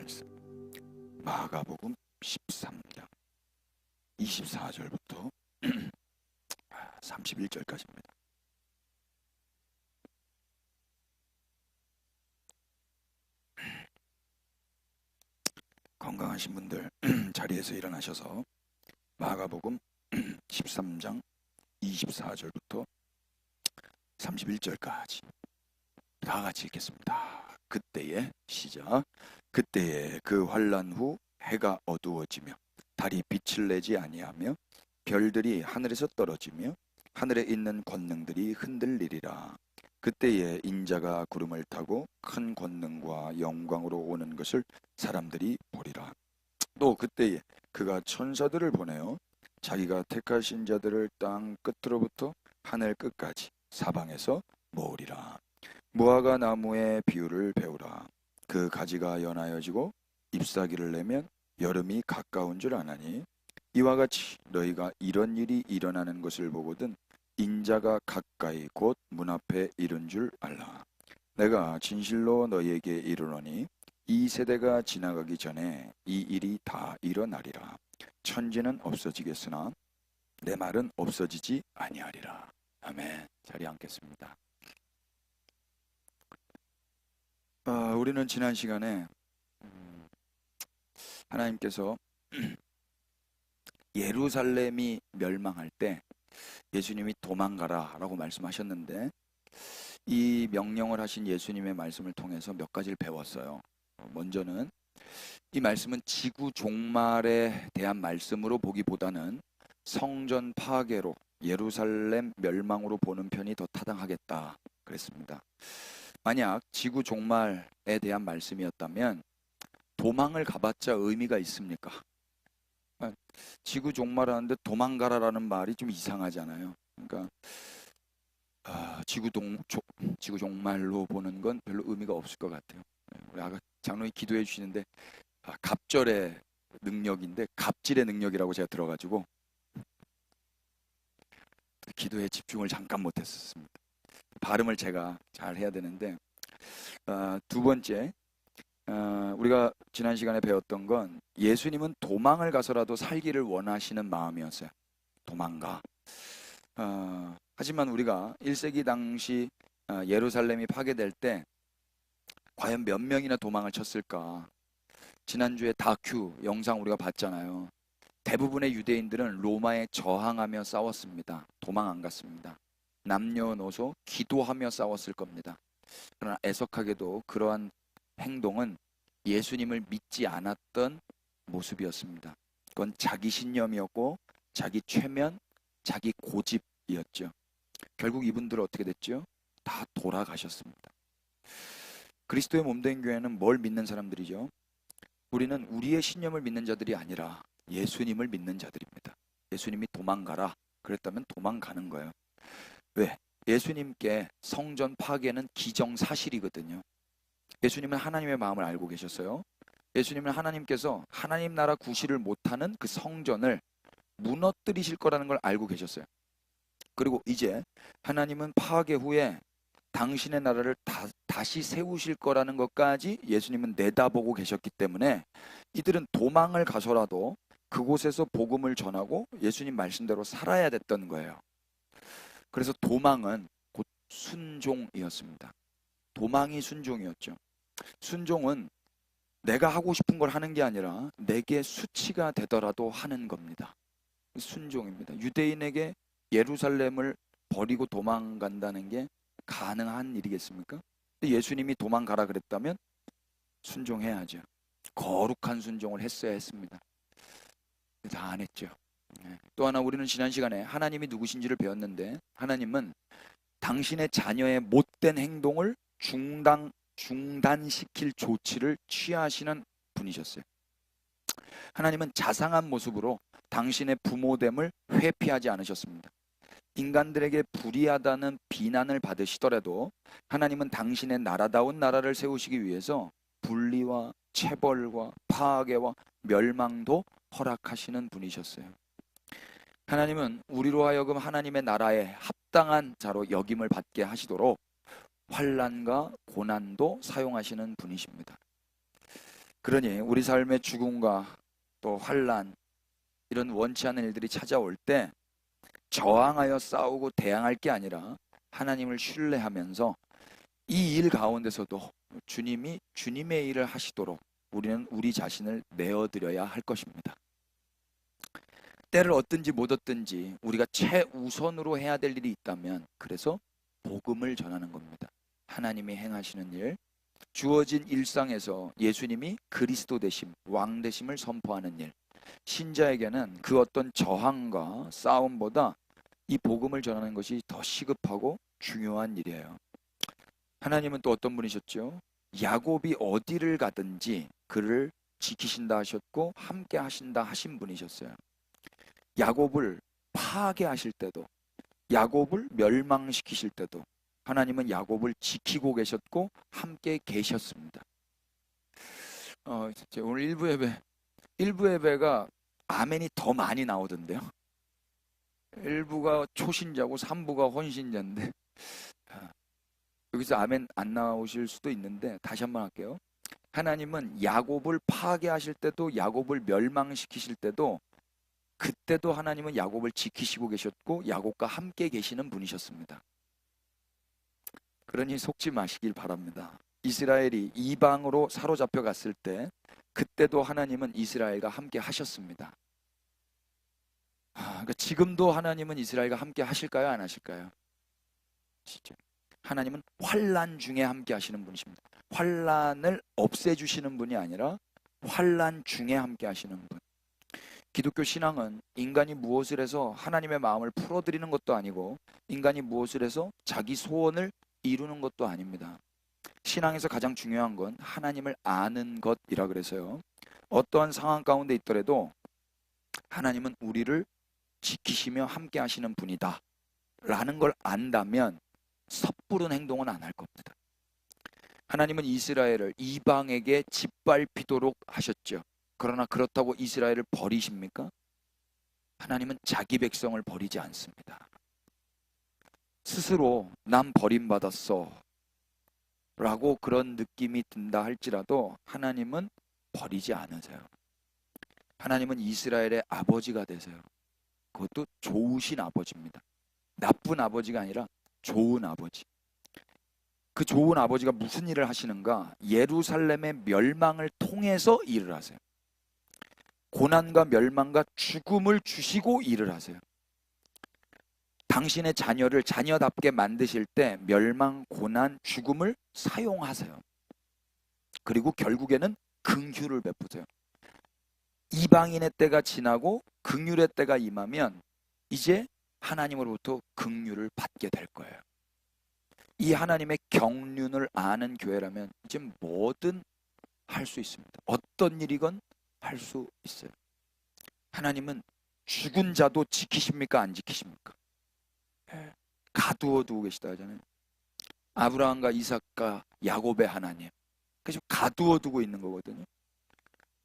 말씀 마가복음 13장 24절부터 31절까지입니다. 건강하신 분들 자리에서 일어나셔서 마가복음 13장 24절부터 31절까지 다 같이 읽겠습니다. 그때에 시작. 그때에 그 환란 후 해가 어두워지며 달이 빛을 내지 아니하며 별들이 하늘에서 떨어지며 하늘에 있는 권능들이 흔들리리라. 그때에 인자가 구름을 타고 큰 권능과 영광으로 오는 것을 사람들이 보리라. 또 그때에 그가 천사들을 보내어 자기가 택하신 자들을 땅 끝으로부터 하늘 끝까지 사방에서 모으리라. 무화과 나무의 비유를 배우라. 그 가지가 연하여지고 잎사귀를 내면 여름이 가까운 줄 아나니 이와 같이 너희가 이런 일이 일어나는 것을 보거든 인자가 가까이 곧 문 앞에 이른 줄 알라. 내가 진실로 너희에게 이르노니 이 세대가 지나가기 전에 이 일이 다 일어나리라. 천지는 없어지겠으나 내 말은 없어지지 아니하리라. 아멘. 자리에 앉겠습니다. 우리는 지난 시간에 하나님께서 예루살렘이 멸망할 때 예수님이 도망가라 라고 말씀하셨는데 이 명령을 하신 예수님의 말씀을 통해서 몇 가지를 배웠어요. 먼저는 이 말씀은 지구 종말에 대한 말씀으로 보기보다는 성전 파괴로 예루살렘 멸망으로 보는 편이 더 타당하겠다 그랬습니다. 만약 지구 종말에 대한 말씀이었다면 도망을 가봤자 의미가 있습니까? 지구 종말하는데 도망가라라는 말이 좀 이상하잖아요. 그러니까 지구 종말로 보는 건 별로 의미가 없을 것 같아요. 우리 아까 장로님 기도해 주시는데 갑절의 능력인데 갑질의 능력이라고 제가 들어가지고 기도에 집중을 잠깐 못했었습니다. 발음을 제가 잘 해야 되는데 두 번째 우리가 지난 시간에 배웠던 건 예수님은 도망을 가서라도 살기를 원하시는 마음이었어요. 도망가. 하지만 우리가 1세기 당시 예루살렘이 파괴될 때 과연 몇 명이나 도망을 쳤을까? 지난주에 다큐 영상 우리가 봤잖아요. 대부분의 유대인들은 로마에 저항하며 싸웠습니다. 도망 안 갔습니다. 남녀노소 기도하며 싸웠을 겁니다. 그러나 애석하게도 그러한 행동은 예수님을 믿지 않았던 모습이었습니다. 그건 자기 신념이었고 자기 최면, 자기 고집이었죠. 결국 이분들은 어떻게 됐죠? 다 돌아가셨습니다. 그리스도의 몸된 교회는 뭘 믿는 사람들이죠? 우리는 우리의 신념을 믿는 자들이 아니라 예수님을 믿는 자들입니다. 예수님이 도망가라 그랬다면 도망가는 거예요. 왜? 예수님께 성전 파괴는 기정사실이거든요. 예수님은 하나님의 마음을 알고 계셨어요. 예수님은 하나님께서 하나님 나라 구실을 못하는 그 성전을 무너뜨리실 거라는 걸 알고 계셨어요. 그리고 이제 하나님은 파괴 후에 당신의 나라를 다시 세우실 거라는 것까지 예수님은 내다보고 계셨기 때문에 이들은 도망을 가서라도 그곳에서 복음을 전하고 예수님 말씀대로 살아야 됐던 거예요. 그래서 도망은 곧 순종이었습니다. 도망이 순종이었죠. 순종은 내가 하고 싶은 걸 하는 게 아니라 내게 수치가 되더라도 하는 겁니다. 순종입니다. 유대인에게 예루살렘을 버리고 도망간다는 게 가능한 일이겠습니까? 근데 예수님이 도망가라 그랬다면 순종해야죠. 거룩한 순종을 했어야 했습니다. 다 안 했죠. 또 하나 우리는 지난 시간에 하나님이 누구신지를 배웠는데 하나님은 당신의 자녀의 못된 행동을 중단시킬 조치를 취하시는 분이셨어요. 하나님은 자상한 모습으로 당신의 부모됨을 회피하지 않으셨습니다. 인간들에게 불의하다는 비난을 받으시더라도 하나님은 당신의 나라다운 나라를 세우시기 위해서 분리와 체벌과 파괴와 멸망도 허락하시는 분이셨어요. 하나님은 우리로 하여금 하나님의 나라에 합당한 자로 여김을 받게 하시도록 환난과 고난도 사용하시는 분이십니다. 그러니 우리 삶의 죽음과 또 환난, 이런 원치 않는 일들이 찾아올 때 저항하여 싸우고 대항할 게 아니라 하나님을 신뢰하면서 이 일 가운데서도 주님이 주님의 일을 하시도록 우리는 우리 자신을 내어드려야 할 것입니다. 때를 얻든지 못 얻든지 우리가 최우선으로 해야 될 일이 있다면, 그래서 복음을 전하는 겁니다. 하나님이 행하시는 일, 주어진 일상에서 예수님이 그리스도 되심, 왕 되심을 선포하는 일, 신자에게는 그 어떤 저항과 싸움보다 이 복음을 전하는 것이 더 시급하고 중요한 일이에요. 하나님은 또 어떤 분이셨죠? 야곱이 어디를 가든지 그를 지키신다 하셨고 함께 하신다 하신 분이셨어요. 야곱을 파괴하실 때도, 야곱을 멸망시키실 때도 하나님은 야곱을 지키고 계셨고 함께 계셨습니다. 오늘 일부 예배가 아멘이 더 많이 나오던데요. 1부가 초신자고 3부가 혼신자인데 여기서 아멘 안 나오실 수도 있는데 다시 한번 할게요. 하나님은 야곱을 파괴하실 때도, 야곱을 멸망시키실 때도, 그때도 하나님은 야곱을 지키시고 계셨고 야곱과 함께 계시는 분이셨습니다. 그러니 속지 마시길 바랍니다. 이스라엘이 이방으로 사로잡혀 갔을 때 그때도 하나님은 이스라엘과 함께 하셨습니다. 그러니까 지금도 하나님은 이스라엘과 함께 하실까요? 안 하실까요? 진짜. 하나님은 환난 중에 함께 하시는 분이십니다. 환난을 없애주시는 분이 아니라 환난 중에 함께 하시는 분. 기독교 신앙은 인간이 무엇을 해서 하나님의 마음을 풀어드리는 것도 아니고 인간이 무엇을 해서 자기 소원을 이루는 것도 아닙니다. 신앙에서 가장 중요한 건 하나님을 아는 것이라 그래서요. 어떠한 상황 가운데 있더라도 하나님은 우리를 지키시며 함께 하시는 분이다 라는 걸 안다면 섣부른 행동은 안 할 겁니다. 하나님은 이스라엘을 이방에게 짓밟히도록 하셨죠. 그러나 그렇다고 이스라엘을 버리십니까? 하나님은 자기 백성을 버리지 않습니다. 스스로 난 버림받았어 라고 그런 느낌이 든다 할지라도 하나님은 버리지 않으세요. 하나님은 이스라엘의 아버지가 되세요. 그것도 좋으신 아버지입니다. 나쁜 아버지가 아니라 좋은 아버지. 그 좋은 아버지가 무슨 일을 하시는가? 예루살렘의 멸망을 통해서 일을 하세요. 고난과 멸망과 죽음을 주시고 일을 하세요. 당신의 자녀를 자녀답게 만드실 때 멸망, 고난, 죽음을 사용하세요. 그리고 결국에는 긍휼을 베푸세요. 이방인의 때가 지나고 긍휼의 때가 임하면 이제 하나님으로부터 긍휼을 받게 될 거예요. 이 하나님의 경륜을 아는 교회라면 이제 뭐든 할 수 있습니다. 어떤 일이건 할 수 있어요. 하나님은 죽은 자도 지키십니까? 안 지키십니까? 가두어 두고 계시다 하잖아요. 아브라함과 이삭과 야곱의 하나님. 그래서 가두어 두고 있는 거거든요.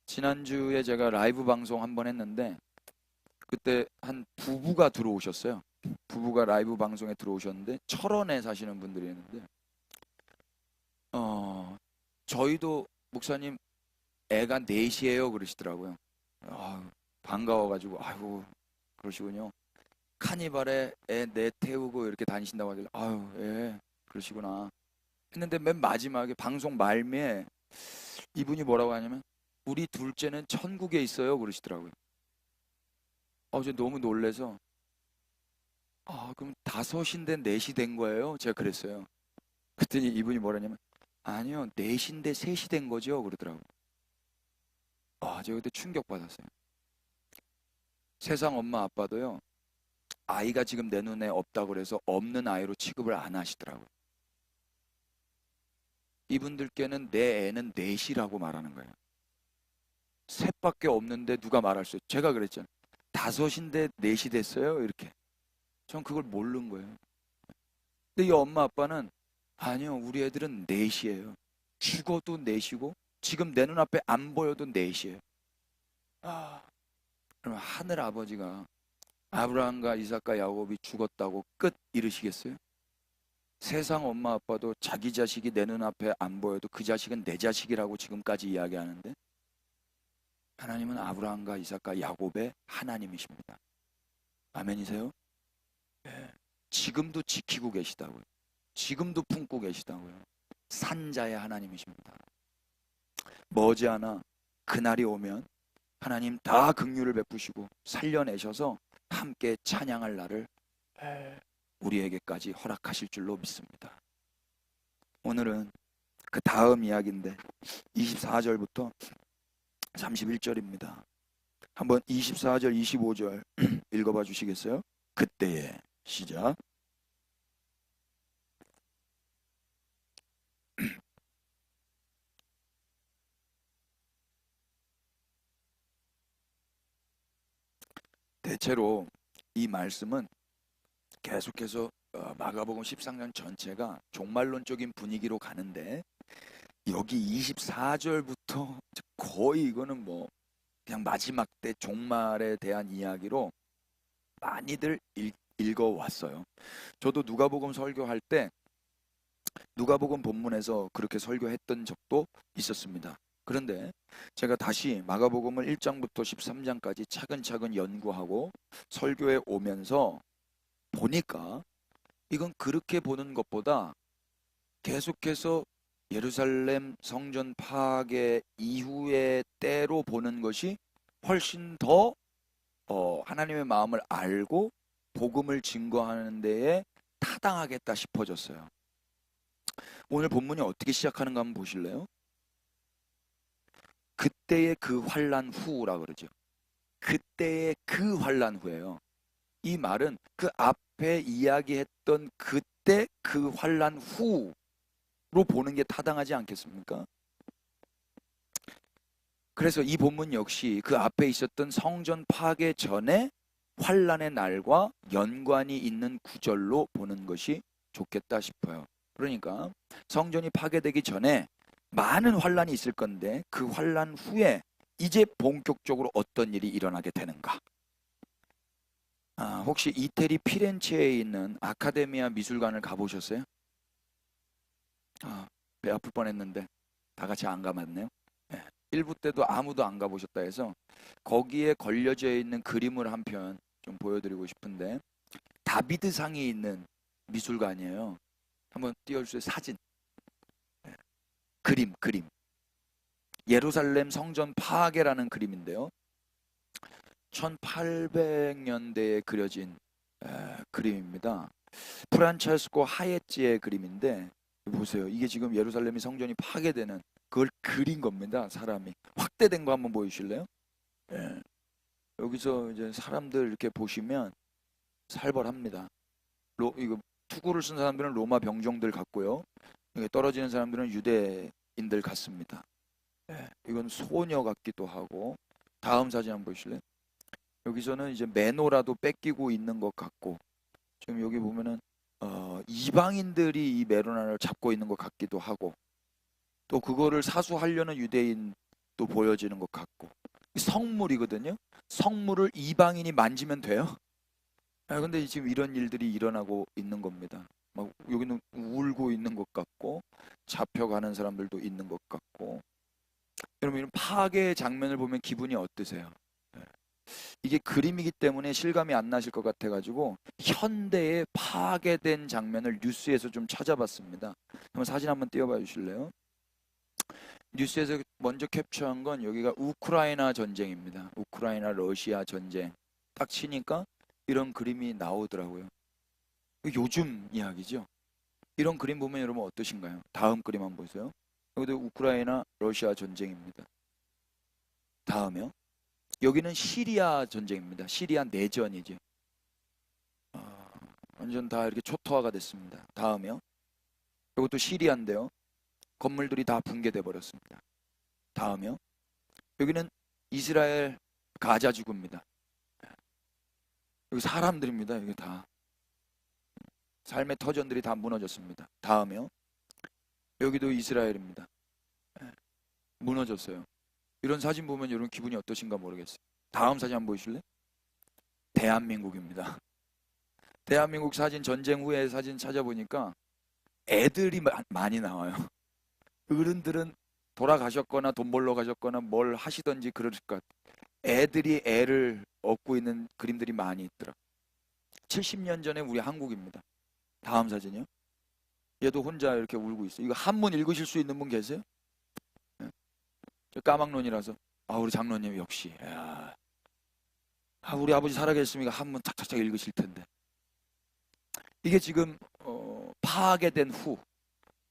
지난주에 제가 라이브 방송 한번 했는데 그때 한 부부가 들어오셨어요. 부부가 라이브 방송에 들어오셨는데 철원에 사시는 분들이었는데 저희도 목사님 애가 넷이에요 그러시더라고요. 반가워가지고 아이고 그러시군요. 카니발에 애 넷 태우고 이렇게 다니신다고 하길래 예 그러시구나 했는데 맨 마지막에 방송 말미에 이분이 뭐라고 하냐면 우리 둘째는 천국에 있어요 그러시더라고요. 저 너무 놀래서 그럼 5인데 4이 된 거예요? 제가 그랬어요. 그랬더니 이분이 뭐라냐면 아니요 4인데 3이 된 거죠 그러더라고요. 제가 그때 충격받았어요. 세상 엄마 아빠도요 아이가 지금 내 눈에 없다고 그래서 없는 아이로 취급을 안 하시더라고요. 이분들께는 내 애는 4이라고 말하는 거예요. 셋밖에 없는데 누가 말할 수 있어요? 제가 그랬잖아요. 5인데 4이 됐어요 이렇게. 전 그걸 모르는 거예요. 근데 이 엄마 아빠는 아니요 우리 애들은 4이에요. 죽어도 4이고 지금 내 눈앞에 안 보여도 4이에요. 그럼 하늘 아버지가 아브라함과 이삭과 야곱이 죽었다고 끝 이르시겠어요? 세상 엄마 아빠도 자기 자식이 내 눈앞에 안 보여도 그 자식은 내 자식이라고 지금까지 이야기하는데 하나님은 아브라함과 이삭과 야곱의 하나님이십니다. 아멘이세요? 예. 지금도 지키고 계시다고요. 지금도 품고 계시다고요. 산자의 하나님이십니다. 머지않아 그날이 오면 하나님 다 긍휼을 베푸시고 살려내셔서 함께 찬양할 날을 우리에게까지 허락하실 줄로 믿습니다. 오늘은 그 다음 이야기인데 24절부터 31절입니다. 한번 24절, 25절 읽어봐 주시겠어요? 그때에 시작. 대체로 이 말씀은 계속해서 마가복음 13장 전체가 종말론적인 분위기로 가는데 여기 24절부터 거의 이거는 뭐 그냥 마지막 때 종말에 대한 이야기로 많이들 읽어왔어요. 저도 누가복음 설교할 때 누가복음 본문에서 그렇게 설교했던 적도 있었습니다. 그런데 제가 다시 마가복음을 1장부터 13장까지 차근차근 연구하고 설교에 오면서 보니까 이건 그렇게 보는 것보다 계속해서 예루살렘 성전 파괴 이후의 때로 보는 것이 훨씬 더 하나님의 마음을 알고 복음을 증거하는 데에 타당하겠다 싶어졌어요. 오늘 본문이 어떻게 시작하는가 한번 보실래요? 그때의 그 환난 후라 그러죠. 그때의 그 환난 후예요. 이 말은 그 앞에 이야기했던 그때 그 환난 후로 보는 게 타당하지 않겠습니까? 그래서 이 본문 역시 그 앞에 있었던 성전 파괴 전에 환난의 날과 연관이 있는 구절로 보는 것이 좋겠다 싶어요. 그러니까 성전이 파괴되기 전에 많은 환난이 있을 건데 그 환난 후에 이제 본격적으로 어떤 일이 일어나게 되는가? 혹시 이태리 피렌체에 있는 아카데미아 미술관을 가보셨어요? 배 아플 뻔했는데 다 같이 안 가봤네요. 네. 1부 때도 아무도 안 가보셨다 해서 거기에 걸려져 있는 그림을 한 편 좀 보여드리고 싶은데 다비드상이 있는 미술관이에요. 한번 띄워주세요. 사진. 네. 그림. 예루살렘 성전 파괴라는 그림인데요. 1800년대에 그려진 그림입니다. 프란체스코 하예찌의 그림인데 보세요. 이게 지금 예루살렘이 성전이 파괴되는 그걸 그린 겁니다. 사람이 확대된 거 한번 보여주실래요? 예. 여기서 이제 사람들 이렇게 보시면 살벌합니다. 이거 투구를 쓴 사람들은 로마 병정들 같고요. 떨어지는 사람들은 유대인들 같습니다. 예. 이건 소녀 같기도 하고. 다음 사진 한번 보실래요? 여기서는 이제 매노라도 뺏기고 있는 것 같고, 지금 여기 보면은 이방인들이 이 메로나를 잡고 있는 것 같기도 하고, 또 그거를 사수하려는 유대인도 보여지는 것 같고, 성물이거든요. 성물을 이방인이 만지면 돼요? 근데 지금 이런 일들이 일어나고 있는 겁니다. 막 여기는 울고 있는 것 같고, 잡혀가는 사람들도 있는 것 같고. 여러분, 이런 파괴의 장면을 보면 기분이 어떠세요? 이게 그림이기 때문에 실감이 안 나실 것 같아가지고 현대의 파괴된 장면을 뉴스에서 좀 찾아봤습니다. 한번 사진 한번 띄워봐 주실래요? 뉴스에서 먼저 캡처한 건 여기가 우크라이나 전쟁입니다. 우크라이나 러시아 전쟁 딱 치니까 이런 그림이 나오더라고요. 요즘 이야기죠. 이런 그림 보면 여러분 어떠신가요? 다음 그림 한번 보세요. 여기도 우크라이나 러시아 전쟁입니다. 다음이요. 여기는 시리아 전쟁입니다. 시리아 내전이죠. 완전 다 이렇게 초토화가 됐습니다. 다음이요. 이것도 시리아인데요. 건물들이 다 붕괴돼 버렸습니다. 다음이요. 여기는 이스라엘 가자지구입니다. 여기 사람들입니다. 여기 다 삶의 터전들이 다 무너졌습니다. 다음이요. 여기도 이스라엘입니다. 무너졌어요. 이런 사진 보면 여러분 기분이 어떠신가 모르겠어요. 다음 사진 한번 보여줄래? 대한민국입니다. 대한민국 사진, 전쟁 후의 사진 찾아보니까 애들이 많이 나와요. 어른들은 돌아가셨거나 돈 벌러 가셨거나 뭘 하시던지 그럴 것 같아요. 애들이 애를 얻고 있는 그림들이 많이 있더라. 70년 전에 우리 한국입니다. 다음 사진이요. 얘도 혼자 이렇게 울고 있어요. 이거 한문 읽으실 수 있는 분 계세요? 네. 저 까막눈이라서. 아, 우리 장로님 역시. 야. 아, 우리 아버지 살아계셨으니까 한문 착착착 읽으실 텐데. 이게 지금 파괴된 후,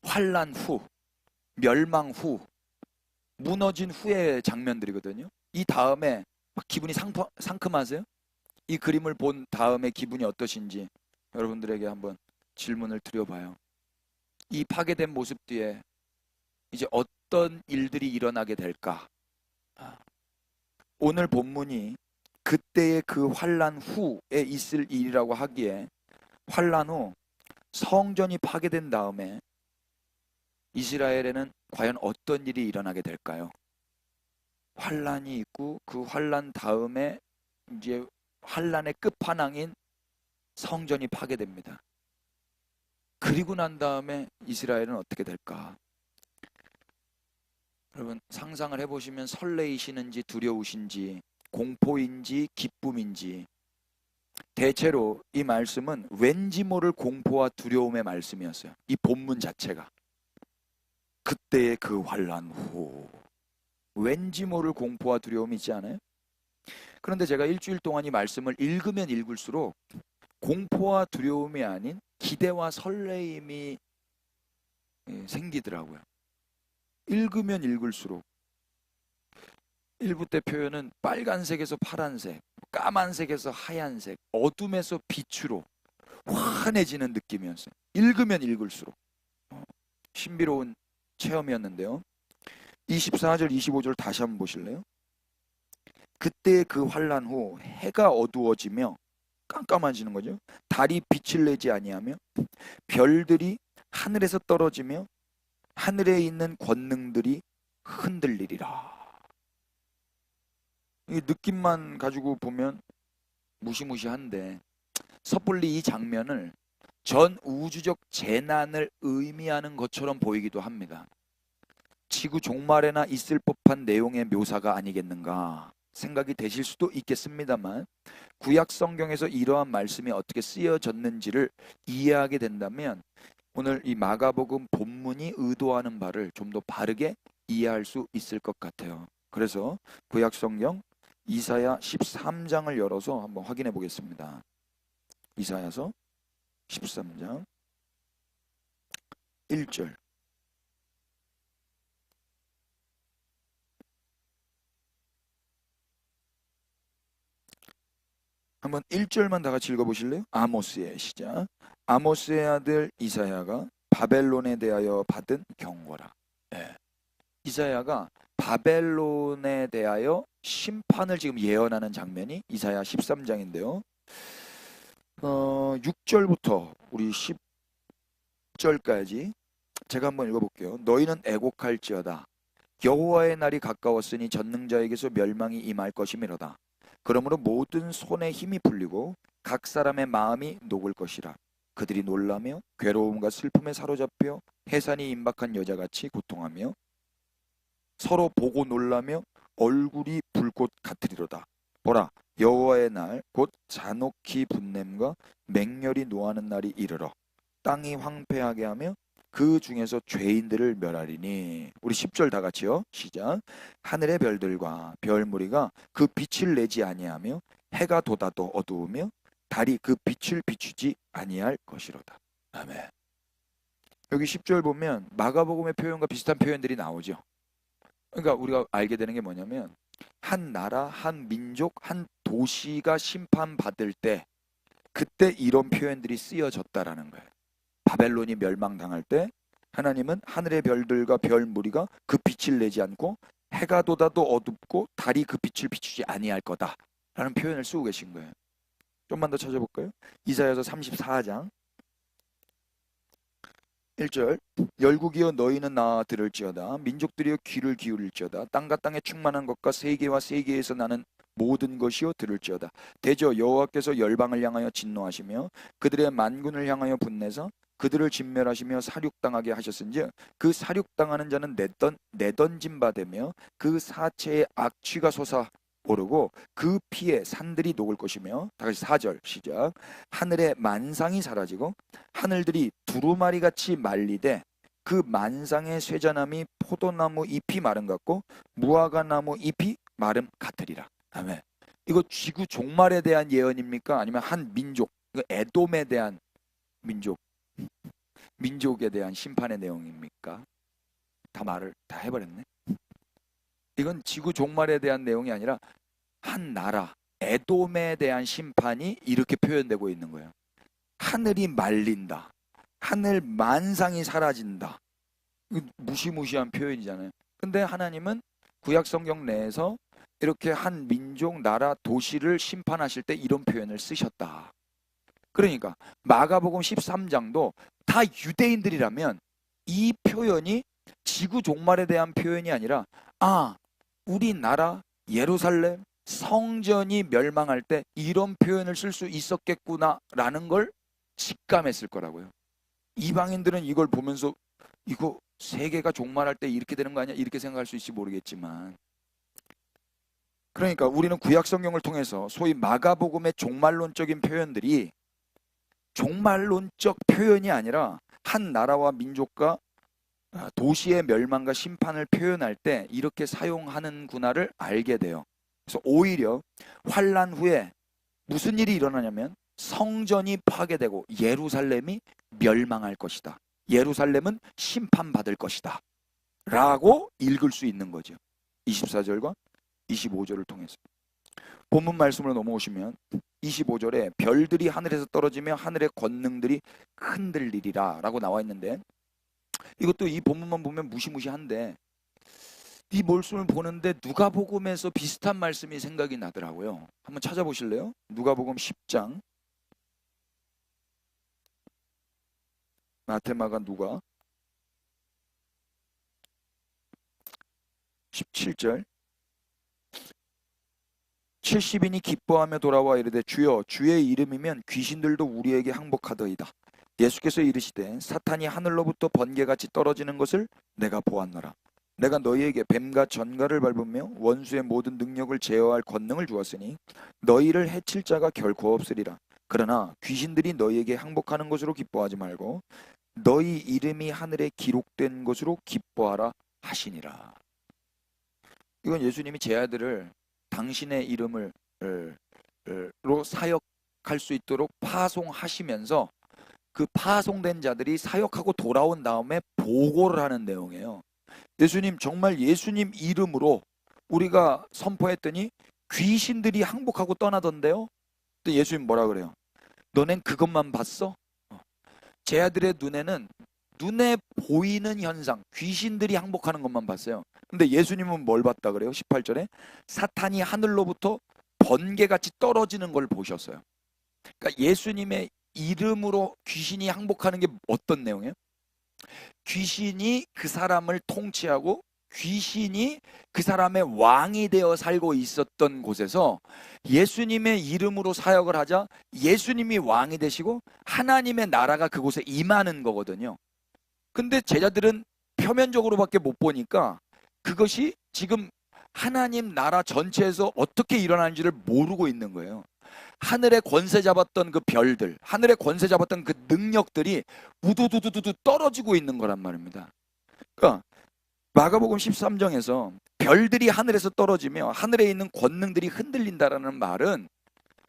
환란 후, 멸망 후, 무너진 후의 장면들이거든요. 이 다음에 막 기분이 상큼하세요? 이 그림을 본 다음에 기분이 어떠신지 여러분들에게 한번 질문을 드려봐요. 이 파괴된 모습 뒤에 이제 어떤 일들이 일어나게 될까? 오늘 본문이 그때의 그 환란 후에 있을 일이라고 하기에 환란 후 성전이 파괴된 다음에 이스라엘에는 과연 어떤 일이 일어나게 될까요? 환란이 있고 그 환란 다음에 이제 환란의 끝판왕인 성전이 파괴됩니다. 그리고 난 다음에 이스라엘은 어떻게 될까? 여러분 상상을 해보시면 설레이시는지 두려우신지 공포인지 기쁨인지 대체로 이 말씀은 왠지 모를 공포와 두려움의 말씀이었어요. 이 본문 자체가 그때의 그 환란 후 왠지 모를 공포와 두려움이 있지 않아요? 그런데 제가 일주일 동안 이 말씀을 읽으면 읽을수록 공포와 두려움이 아닌 기대와 설레임이 생기더라고요. 읽으면 읽을수록 1부 때 표현은 빨간색에서 파란색, 까만색에서 하얀색, 어둠에서 빛으로 환해지는 느낌이었어요. 읽으면 읽을수록 신비로운 체험이었는데요. 24절, 25절 다시 한번 보실래요? 그때 그 환란 후 해가 어두워지며 깜깜해지는 거죠. 달이 빛을 내지 아니하며 별들이 하늘에서 떨어지며 하늘에 있는 권능들이 흔들리리라. 이 느낌만 가지고 보면 무시무시한데 섣불리 이 장면을 전 우주적 재난을 의미하는 것처럼 보이기도 합니다. 지구 종말에나 있을 법한 내용의 묘사가 아니겠는가 생각이 되실 수도 있겠습니다만 구약 성경에서 이러한 말씀이 어떻게 쓰여졌는지를 이해하게 된다면 오늘 이 마가복음 본문이 의도하는 바를 좀 더 바르게 이해할 수 있을 것 같아요. 그래서 구약 성경 이사야 13장을 열어서 한번 확인해 보겠습니다. 이사야서 13장 1절. 한번 1절만 다 같이 읽어보실래요? 아모스의 시작. 아모스의 아들 이사야가 바벨론에 대하여 받은 경고라. 네. 이사야가 바벨론에 대하여 심판을 지금 예언하는 장면이 이사야 13장인데요. 6절부터 우리 10절까지 제가 한번 읽어볼게요. 너희는 애곡할지어다. 여호와의 날이 가까웠으니 전능자에게서 멸망이 임할 것이미로다. 그러므로 모든 손에 힘이 풀리고 각 사람의 마음이 녹을 것이라. 그들이 놀라며 괴로움과 슬픔에 사로잡혀 해산이 임박한 여자같이 고통하며 서로 보고 놀라며 얼굴이 불꽃 같으리로다. 보라, 여호와의 날 곧 잔혹히 분냄과 맹렬히 노하는 날이 이르러 땅이 황폐하게 하며 그 중에서 죄인들을 멸하리니. 우리 10절 다 같이요. 시작. 하늘의 별들과 별무리가 그 빛을 내지 아니하며 해가 돋아도 어두우며 달이 그 빛을 비추지 아니할 것이로다. 아멘. 여기 10절 보면 마가복음의 표현과 비슷한 표현들이 나오죠. 그러니까 우리가 알게 되는 게 뭐냐면 한 나라, 한 민족, 한 도시가 심판받을 때 그때 이런 표현들이 쓰여졌다라는 거예요. 바벨론이 멸망당할 때 하나님은 하늘의 별들과 별 무리가 그 빛을 내지 않고 해가 돋아도 어둡고 달이 그 빛을 비추지 아니할 거다라는 표현을 쓰고 계신 거예요. 좀만 더 찾아볼까요? 이사야서 34장 1절. 열국이여 너희는 나 들을지어다. 민족들이여 귀를 기울일지어다. 땅과 땅에 충만한 것과 세계와 세계에서 나는 모든 것이요 들을지어다. 대저 여호와께서 열방을 향하여 진노하시며 그들의 만군을 향하여 분내서 그들을 진멸하시며 사륙당하게 하셨은지 그 사륙당하는 자는 내던진 바 되며 그 사체의 악취가 솟아오르고 그 피에 산들이 녹을 것이며. 다같이 4절 시작. 하늘의 만상이 사라지고 하늘들이 두루마리 같이 말리되 그 만상의 쇠자나무 포도나무 잎이 마름 같고 무화과나무 잎이 마름 같으리라. 아멘. 이거 지구 종말에 대한 예언입니까? 아니면 한 민족, 에돔에 대한 민족에 대한 심판의 내용입니까? 다 말을 다 해버렸네. 이건 지구 종말에 대한 내용이 아니라 한 나라, 에돔에 대한 심판이 이렇게 표현되고 있는 거예요. 하늘이 말린다. 하늘 만상이 사라진다. 무시무시한 표현이잖아요. 근데 하나님은 구약 성경 내에서 이렇게 한 민족, 나라, 도시를 심판하실 때 이런 표현을 쓰셨다. 그러니까 마가복음 13장도 다 유대인들이라면 이 표현이 지구 종말에 대한 표현이 아니라 우리나라 예루살렘 성전이 멸망할 때 이런 표현을 쓸 수 있었겠구나라는 걸 직감했을 거라고요. 이방인들은 이걸 보면서 이거 세계가 종말할 때 이렇게 되는 거 아니야? 이렇게 생각할 수 있을지 모르겠지만, 그러니까 우리는 구약 성경을 통해서 소위 마가복음의 종말론적인 표현들이 종말론적 표현이 아니라 한 나라와 민족과 도시의 멸망과 심판을 표현할 때 이렇게 사용하는구나를 알게 돼요. 그래서 오히려 환란 후에 무슨 일이 일어나냐면 성전이 파괴되고 예루살렘이 멸망할 것이다. 예루살렘은 심판받을 것이다. 라고 읽을 수 있는 거죠. 24절과 25절을 통해서. 본문 말씀으로 넘어오시면 25절에 별들이 하늘에서 떨어지며 하늘의 권능들이 흔들리리라 라고 나와 있는데, 이것도 이 본문만 보면 무시무시한데 이 말씀을 보는데 누가복음에서 비슷한 말씀이 생각이 나더라고요. 한번 찾아보실래요? 누가복음 10장, 마태, 마가, 누가 17절. 70인이 기뻐하며 돌아와 이르되 주여 주의 이름이면 귀신들도 우리에게 항복하더이다. 예수께서 이르시되 사탄이 하늘로부터 번개같이 떨어지는 것을 내가 보았노라. 내가 너희에게 뱀과 전갈을 밟으며 원수의 모든 능력을 제어할 권능을 주었으니 너희를 해칠 자가 결코 없으리라. 그러나 귀신들이 너희에게 항복하는 것으로 기뻐하지 말고 너희 이름이 하늘에 기록된 것으로 기뻐하라 하시니라. 이건 예수님이 제 아들을 당신의 이름을 로 사역할 수 있도록 파송하시면서 그 파송된 자들이 사역하고 돌아온 다음에 보고를 하는 내용이에요. 예수님, 정말 예수님 이름으로 우리가 선포했더니 귀신들이 항복하고 떠나던데요. 근데 예수님 뭐라 그래요? 너넨 그것만 봤어? 제 아들의 눈에는 눈에 보이는 현상, 귀신들이 항복하는 것만 봤어요. 근데 예수님은 뭘 봤다 그래요? 18절에 사탄이 하늘로부터 번개같이 떨어지는 걸 보셨어요. 그러니까 예수님의 이름으로 귀신이 항복하는 게 어떤 내용이에요? 귀신이 그 사람을 통치하고 귀신이 그 사람의 왕이 되어 살고 있었던 곳에서 예수님의 이름으로 사역을 하자 예수님이 왕이 되시고 하나님의 나라가 그곳에 임하는 거거든요. 근데 제자들은 표면적으로밖에 못 보니까 그것이 지금 하나님 나라 전체에서 어떻게 일어나는지를 모르고 있는 거예요. 하늘에 권세 잡았던 그 별들, 하늘에 권세 잡았던 그 능력들이 우두두두두 떨어지고 있는 거란 말입니다. 그러니까 마가복음 13장에서 별들이 하늘에서 떨어지며 하늘에 있는 권능들이 흔들린다라는 말은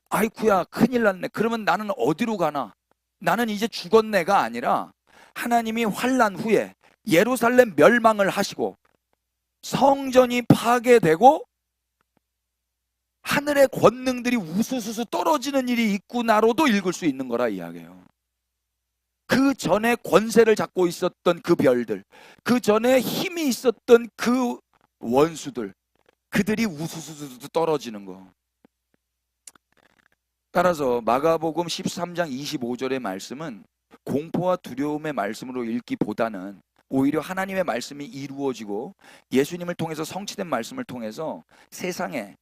아이쿠야 큰일 났네. 그러면 나는 어디로 가나? 나는 이제 죽었네가 아니라 하나님이 환난 후에 예루살렘 멸망을 하시고 성전이 파괴되고 하늘의 권능들이 우수수수 떨어지는 일이 있구나로도 읽을 수 있는 거라 이야기해요. 그 전에 권세를 잡고 있었던 그 별들, 그 전에 힘이 있었던 그 원수들, 그들이 우수수수 떨어지는 거. 따라서 마가복음 13장 25절의 말씀은 공포와 두려움의 말씀으로 읽기보다는 오히려 하나님의 말씀이 이루어지고 예수님을 통해서 성취된 말씀을 통해서 세상의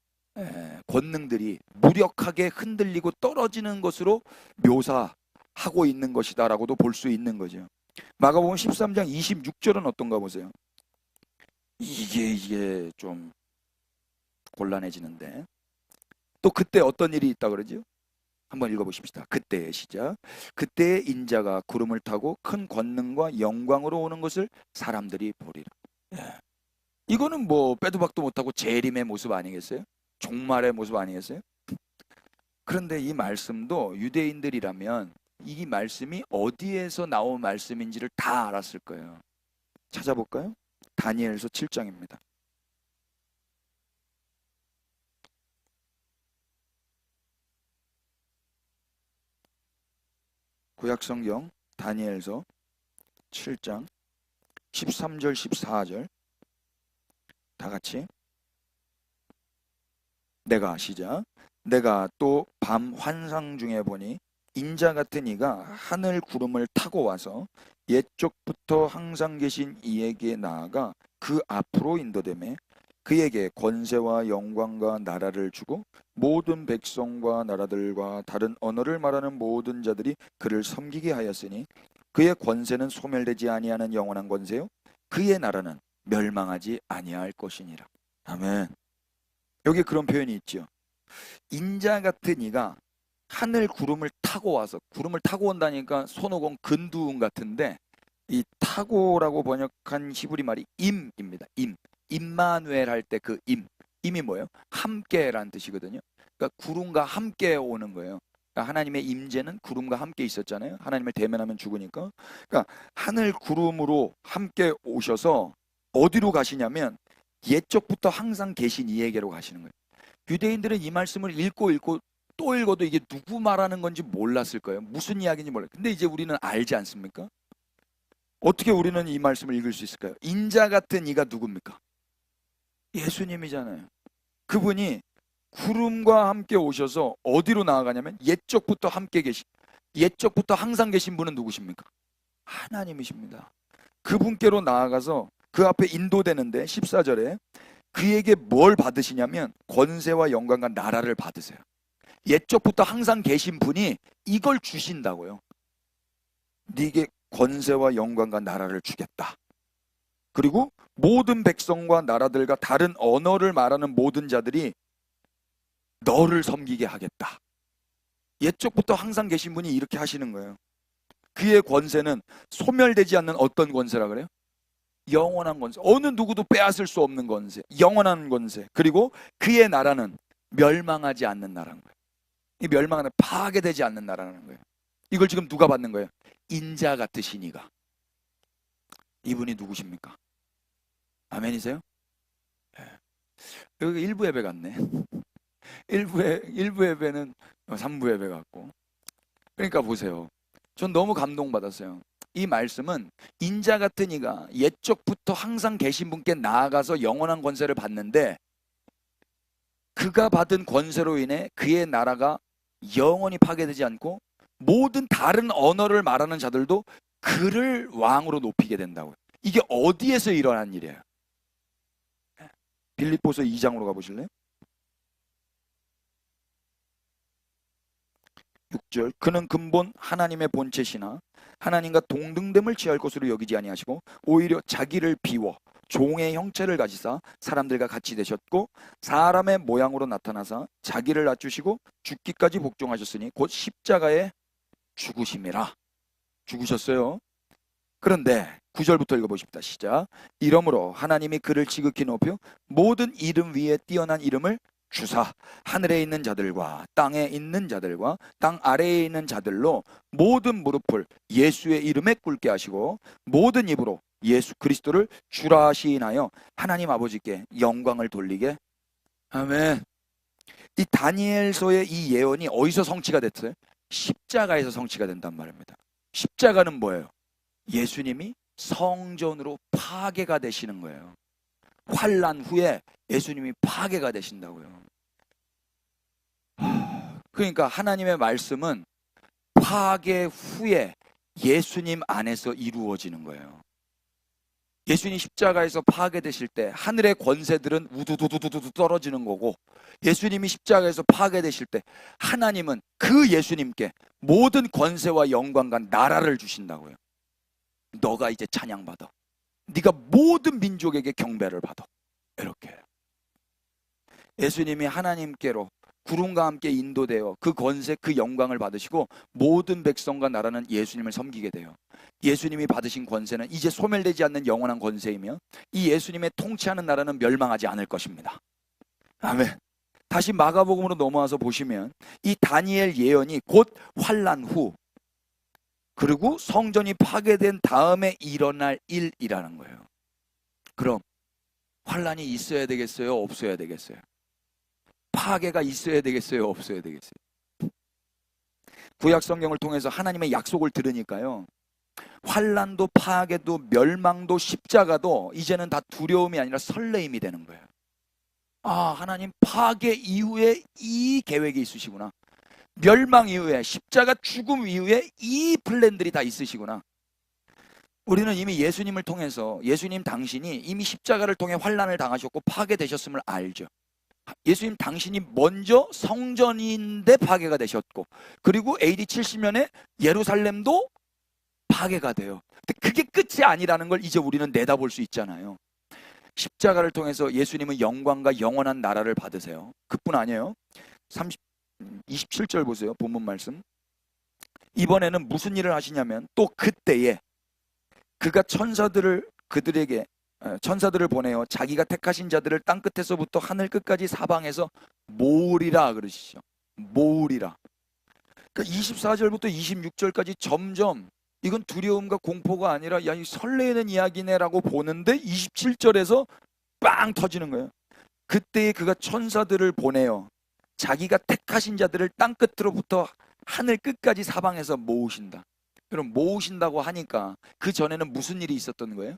권능들이 무력하게 흔들리고 떨어지는 것으로 묘사하고 하고 있는 것이다라고도 볼 수 있는 거죠. 마가복음 13장 26절은 어떤가 보세요. 이게 좀 곤란해지는데, 또 그때 어떤 일이 있다 그러죠? 한번 읽어보십시다. 그때의 시작. 그때의 인자가 구름을 타고 큰 권능과 영광으로 오는 것을 사람들이 보리라. 예. 이거는 뭐 빼도 박도 못하고 재림의 모습 아니겠어요? 종말의 모습 아니겠어요? 그런데 이 말씀도 유대인들이라면 이 말씀이 어디에서 나온 말씀인지를 다 알았을 거예요. 찾아볼까요? 다니엘서 7장입니다. 구약성경 다니엘서 7장 13절 14절 다 같이 시작. 내가 또 밤 환상 중에 보니 인자 같은 이가 하늘 구름을 타고 와서 옛적부터 항상 계신 이에게 나아가 그 앞으로 인도되매 그에게 권세와 영광과 나라를 주고 모든 백성과 나라들과 다른 언어를 말하는 모든 자들이 그를 섬기게 하였으니 그의 권세는 소멸되지 아니하는 영원한 권세요 그의 나라는 멸망하지 아니할 것이니라. 아멘. 여기 그런 표현이 있죠. 인자 같은 이가 하늘 구름을 타고 와서, 구름을 타고 온다니까 손오공 근두음 같은데, 이 타고라고 번역한 히브리 말이 임입니다. 임마누엘 할 때 그 임이 뭐예요? 함께라는 뜻이거든요. 그러니까 구름과 함께 오는 거예요. 그러니까 하나님의 임재는 구름과 함께 있었잖아요. 하나님을 대면하면 죽으니까. 그러니까 하늘 구름으로 함께 오셔서 어디로 가시냐면 옛적부터 항상 계신 이에게로 가시는 거예요. 유대인들은 이 말씀을 읽고 또 읽어도 이게 누구 말하는 건지 몰랐을 거예요. 무슨 이야기인지 몰라요. 근데 이제 우리는 알지 않습니까? 어떻게 우리는 이 말씀을 읽을 수 있을까요? 인자 같은 이가 누굽니까? 예수님이잖아요. 그분이 구름과 함께 오셔서 어디로 나아가냐면 옛적부터 항상 계신 분은 누구십니까? 하나님이십니다. 그분께로 나아가서 그 앞에 인도되는데 14절에 그에게 뭘 받으시냐면 권세와 영광과 나라를 받으세요. 옛적부터 항상 계신 분이 이걸 주신다고요. 네게 권세와 영광과 나라를 주겠다. 그리고 모든 백성과 나라들과 다른 언어를 말하는 모든 자들이 너를 섬기게 하겠다. 옛적부터 항상 계신 분이 이렇게 하시는 거예요. 그의 권세는 소멸되지 않는 어떤 권세라 그래요? 영원한 권세. 어느 누구도 빼앗을 수 없는 권세. 영원한 권세. 그리고 그의 나라는 멸망하지 않는 나라인 거예요. 이 멸망하는 파괴되지 않는 나라는 거예요. 이걸 지금 누가 받는 거예요? 인자 같으신 이가. 이분이 누구십니까? 아멘이세요? 여기 1부 예배 같네. 1부 예배는 3부 예배 같고. 그러니까 보세요. 전 너무 감동받았어요. 이 말씀은 인자 같은 이가 옛적부터 항상 계신 분께 나아가서 영원한 권세를 받는데 그가 받은 권세로 인해 그의 나라가 영원히 파괴되지 않고 모든 다른 언어를 말하는 자들도 그를 왕으로 높이게 된다고요. 이게 어디에서 일어난 일이에요? 빌립보서 2장으로 가보실래요? 6절. 그는 근본 하나님의 본체시나 하나님과 동등됨을 취할 것으로 여기지 아니하시고 오히려 자기를 비워 종의 형체를 가지사 사람들과 같이 되셨고 사람의 모양으로 나타나사 자기를 낮추시고 죽기까지 복종하셨으니 곧 십자가에 죽으심이라. 죽으셨어요. 그런데 9절부터 읽어보십시다. 시작. 이러므로 하나님이 그를 지극히 높여 모든 이름 위에 뛰어난 이름을 주사 하늘에 있는 자들과 땅에 있는 자들과 땅 아래에 있는 자들로 모든 무릎을 예수의 이름에 꿇게 하시고 모든 입으로 예수 그리스도를 주라 시인하여 하나님 아버지께 영광을 돌리게. 아멘. 이 다니엘서의 이 예언이 어디서 성취가 됐어요? 십자가에서 성취가 된단 말입니다. 십자가는 뭐예요? 예수님이 성전으로 파괴가 되시는 거예요. 환난 후에 예수님이 파괴가 되신다고요. 그러니까 하나님의 말씀은 파괴 후에 예수님 안에서 이루어지는 거예요. 예수님 십자가에서 파괴되실 때 하늘의 권세들은 우두두두두두 떨어지는 거고, 예수님이 십자가에서 파괴되실 때 하나님은 그 예수님께 모든 권세와 영광과 나라를 주신다고요. 너가 이제 찬양받아. 네가 모든 민족에게 경배를 받아. 이렇게. 예수님이 하나님께로 구름과 함께 인도되어 그 권세, 그 영광을 받으시고 모든 백성과 나라는 예수님을 섬기게 돼요. 예수님이 받으신 권세는 이제 소멸되지 않는 영원한 권세이며 이 예수님의 통치하는 나라는 멸망하지 않을 것입니다. 아멘. 다시 마가복음으로 넘어와서 보시면 이 다니엘 예언이 곧 환난 후 그리고 성전이 파괴된 다음에 일어날 일이라는 거예요. 그럼 환난이 있어야 되겠어요? 없어야 되겠어요? 파괴가 있어야 되겠어요? 없어야 되겠어요? 구약 성경을 통해서 하나님의 약속을 들으니까요, 환난도 파괴도 멸망도 십자가도 이제는 다 두려움이 아니라 설레임이 되는 거예요. 아, 하나님 파괴 이후에 이 계획이 있으시구나. 멸망 이후에, 십자가 죽음 이후에 이 플랜들이 다 있으시구나. 우리는 이미 예수님을 통해서, 예수님 당신이 이미 십자가를 통해 환난을 당하셨고 파괴되셨음을 알죠. 예수님 당신이 먼저 성전인데 파괴가 되셨고, 그리고 AD 70년에 예루살렘도 파괴가 돼요. 근데 그게 끝이 아니라는 걸 이제 우리는 내다볼 수 있잖아요. 십자가를 통해서 예수님은 영광과 영원한 나라를 받으세요. 그뿐 아니에요. 27절 보세요. 본문 말씀. 이번에는 무슨 일을 하시냐면 또 그때에 그가 천사들을 보내어 자기가 택하신 자들을 땅 끝에서부터 하늘 끝까지 사방에서 모으리라 그러시죠. 모으리라. 그러니까 24절부터 26절까지 점점 이건 두려움과 공포가 아니라 야, 이 설레는 이야기네라고 보는데 27절에서 빵 터지는 거예요. 그때에 그가 천사들을 보내어 자기가 택하신 자들을 땅 끝으로부터 하늘 끝까지 사방에서 모으신다. 그럼 모으신다고 하니까 그 전에는 무슨 일이 있었던 거예요?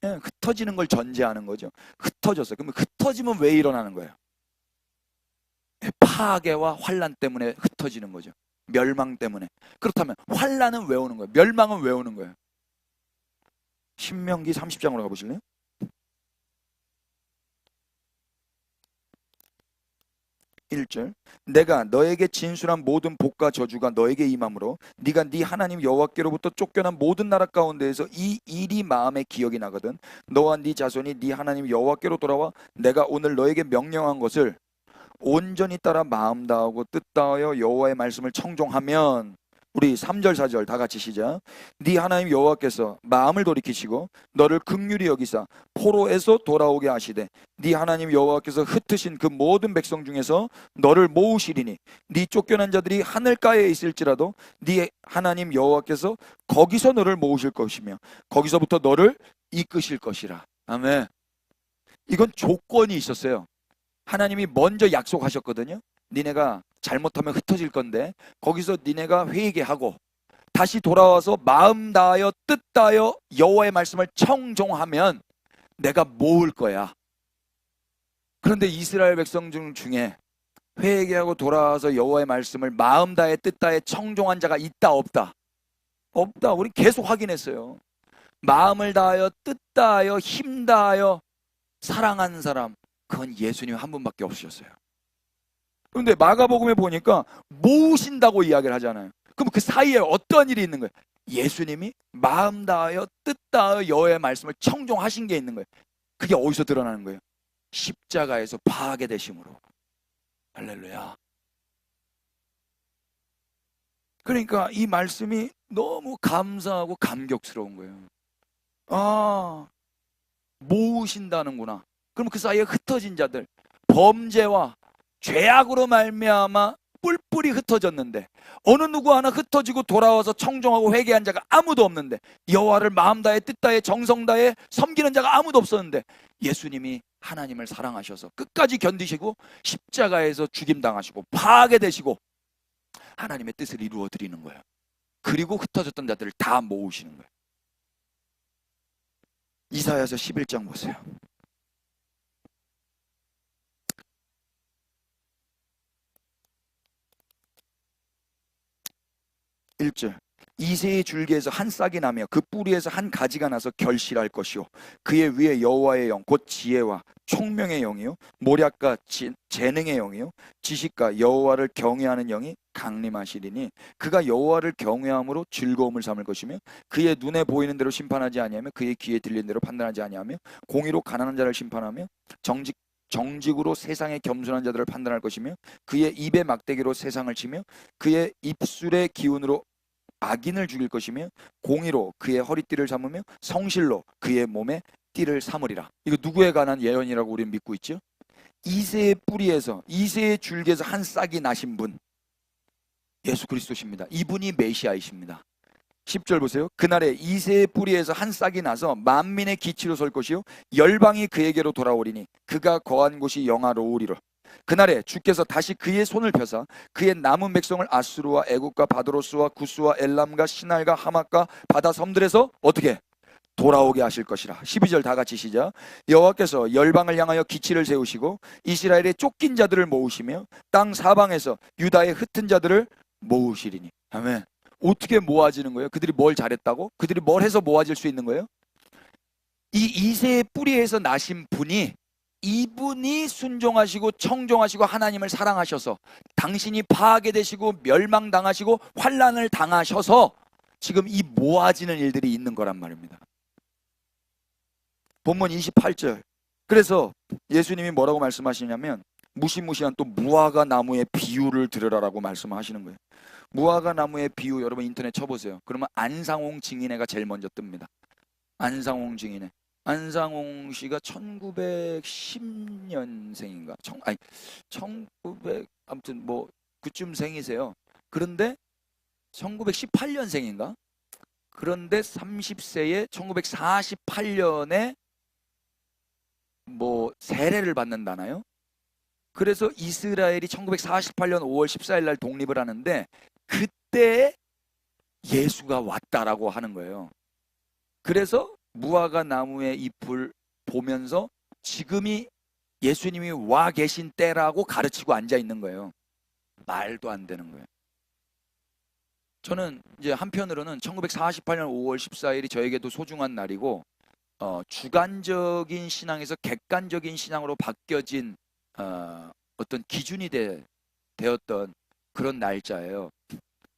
예, 흩어지는 걸 전제하는 거죠. 흩어졌어요. 그러면 흩어지면 왜 일어나는 거예요? 예, 파괴와 환난 때문에 흩어지는 거죠. 멸망 때문에. 그렇다면 환난은 왜 오는 거예요? 멸망은 왜 오는 거예요? 신명기 30장으로 가보실래요? 1절. 내가 너에게 진술한 모든 복과 저주가 너에게 임함으로 네가 네 하나님 여호와께로부터 쫓겨난 모든 나라 가운데에서 이 일이 마음에 기억이 나거든. 너와 네 자손이 네 하나님 여호와께로 돌아와 내가 오늘 너에게 명령한 것을 온전히 따라 마음 다하고 뜻 다하여 여호와의 말씀을 청종하면, 우리 3절 4절 다 같이 시작. 네 하나님 여호와께서 마음을 돌이키시고 너를 긍휼히 여기사 포로에서 돌아오게 하시되 네 하나님 여호와께서 흩으신 그 모든 백성 중에서 너를 모으시리니 네 쫓겨난 자들이 하늘가에 있을지라도 네 하나님 여호와께서 거기서 너를 모으실 것이며 거기서부터 너를 이끄실 것이라. 아멘. 이건 조건이 있었어요. 하나님이 먼저 약속하셨거든요. 니네가 잘못하면 흩어질 건데 거기서 니네가 회개하고 다시 돌아와서 마음 다하여 뜻 다하여 여호와의 말씀을 청종하면 내가 모을 거야. 그런데 이스라엘 백성 중에 회개하고 돌아와서 여호와의 말씀을 마음 다해 뜻 다해 청종한 자가 있다 없다? 없다. 우리 계속 확인했어요. 마음을 다하여 뜻 다하여 힘 다하여 사랑하는 사람, 그건 예수님 한 분밖에 없으셨어요. 그런데 마가복음에 보니까 모으신다고 이야기를 하잖아요. 그럼 그 사이에 어떤 일이 있는 거예요? 예수님이 마음 다하여 뜻 다하여 여호와의 말씀을 청종하신 게 있는 거예요. 그게 어디서 드러나는 거예요? 십자가에서 파괴되심으로. 할렐루야. 그러니까 이 말씀이 너무 감사하고 감격스러운 거예요. 아, 모으신다는구나. 그럼 그 사이에 흩어진 자들, 범죄와 죄악으로 말미암아 뿔뿔이 흩어졌는데 어느 누구 하나 흩어지고 돌아와서 청종하고 회개한 자가 아무도 없는데, 여호와를 마음 다해 뜻 다해 정성 다해 섬기는 자가 아무도 없었는데 예수님이 하나님을 사랑하셔서 끝까지 견디시고 십자가에서 죽임당하시고 파괴되시고 하나님의 뜻을 이루어 드리는 거예요. 그리고 흩어졌던 자들을 다 모으시는 거예요. 이사야서 11장 보세요. 1절. 이새의 줄기에서 한 싹이 나며 그 뿌리에서 한 가지가 나서 결실할 것이요 그의 위에 여호와의 영 곧 지혜와 총명의 영이요 모략과 재능의 영이요 지식과 여호와를 경외하는 영이 강림하시리니 그가 여호와를 경외함으로 즐거움을 삼을 것이며 그의 눈에 보이는 대로 심판하지 아니하며 그의 귀에 들리는 대로 판단하지 아니하며 공의로 가난한 자를 심판하며 정직으로 세상의 겸손한 자들을 판단할 것이며 그의 입의 막대기로 세상을 치며 그의 입술의 기운으로 악인을 죽일 것이며 공의로 그의 허리띠를 삼으며 성실로 그의 몸에 띠를 삼으리라. 이거 누구에 관한 예언이라고 우리는 믿고 있죠? 이새의 뿌리에서 이새의 줄기에서 한 싹이 나신 분 예수 그리스도십니다. 이분이 메시아이십니다. 10절 보세요. 그날에 이새의 뿌리에서 한 싹이 나서 만민의 기치로 설 것이요 열방이 그에게로 돌아오리니 그가 거한 곳이 영화로우리라. 그날에 주께서 다시 그의 손을 펴사 그의 남은 백성을 아수르와 애국과 바드로스와 구스와 엘람과 시날과 하맛과 바다 섬들에서 어떻게 돌아오게 하실 것이라. 12절 다 같이 시작. 여호와께서 열방을 향하여 기치를 세우시고 이스라엘의 쫓긴 자들을 모으시며 땅 사방에서 유다의 흩은 자들을 모으시리니. 아멘. 어떻게 모아지는 거예요? 그들이 뭘 잘했다고? 그들이 뭘 해서 모아질 수 있는 거예요? 이 이새의 뿌리에서 나신 분이 이분이 순종하시고 청종하시고 하나님을 사랑하셔서 당신이 파괴되시고 멸망당하시고 환난을 당하셔서 지금 이 모아지는 일들이 있는 거란 말입니다. 본문 28절. 그래서 예수님이 뭐라고 말씀하시냐면 무시무시한 또 무화과 나무의 비유를 들으라라고 말씀하시는 거예요. 무화과 나무의 비유 여러분 인터넷 쳐보세요. 그러면 안상홍 증인회가 제일 먼저 뜹니다. 안상홍 증인회. 안상홍 씨가 1910년생인가? 1900 아무튼 뭐 그쯤 생이세요. 그런데 1918년생인가? 그런데 30세에 1948년에 뭐 세례를 받는다나요? 그래서 이스라엘이 1948년 5월 14일 날 독립을 하는데 그때 예수가 왔다라고 하는 거예요. 그래서 무화과 나무의 잎을 보면서 지금이 예수님이 와 계신 때라고 가르치고 앉아 있는 거예요. 말도 안 되는 거예요. 저는 이제 한편으로는 1948년 5월 14일이 저에게도 소중한 날이고 주관적인 신앙에서 객관적인 신앙으로 바뀌어진 어떤 기준이 되었던 그런 날짜예요.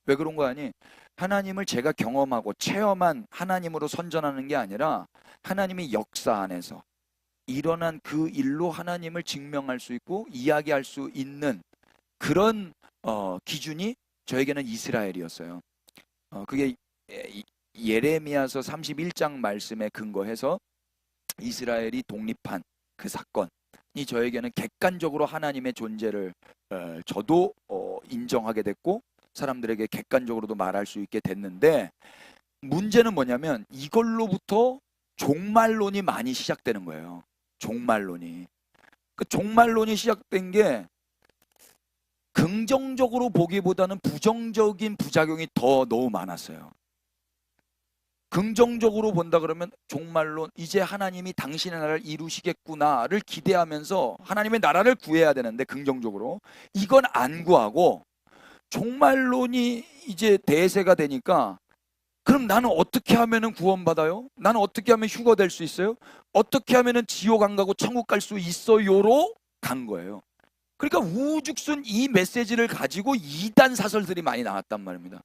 왜 그런 거 아니? 하나님을 제가 경험하고 체험한 하나님으로 선전하는 게 아니라 하나님의 역사 안에서 일어난 그 일로 하나님을 증명할 수 있고 이야기할 수 있는 그런 기준이 저에게는 이스라엘이었어요. 그게 예레미야서 31장 말씀에 근거해서 이스라엘이 독립한 그 사건이 저에게는 객관적으로 하나님의 존재를 저도 인정하게 됐고 사람들에게 객관적으로도 말할 수 있게 됐는데 문제는 뭐냐면 이걸로부터 종말론이 많이 시작되는 거예요. 종말론이. 그 종말론이 시작된 게 긍정적으로 보기보다는 부정적인 부작용이 더 너무 많았어요. 긍정적으로 본다 그러면 종말론, 이제 하나님이 당신의 나라를 이루시겠구나를 기대하면서 하나님의 나라를 구해야 되는데 긍정적으로 이건 안 구하고 종말론이 이제 대세가 되니까 그럼 나는 어떻게 하면 구원받아요? 나는 어떻게 하면 휴거 될 수 있어요? 어떻게 하면 지옥 안 가고 천국 갈 수 있어요로 간 거예요. 그러니까 우죽순 이 메시지를 가지고 이단 사설들이 많이 나왔단 말입니다.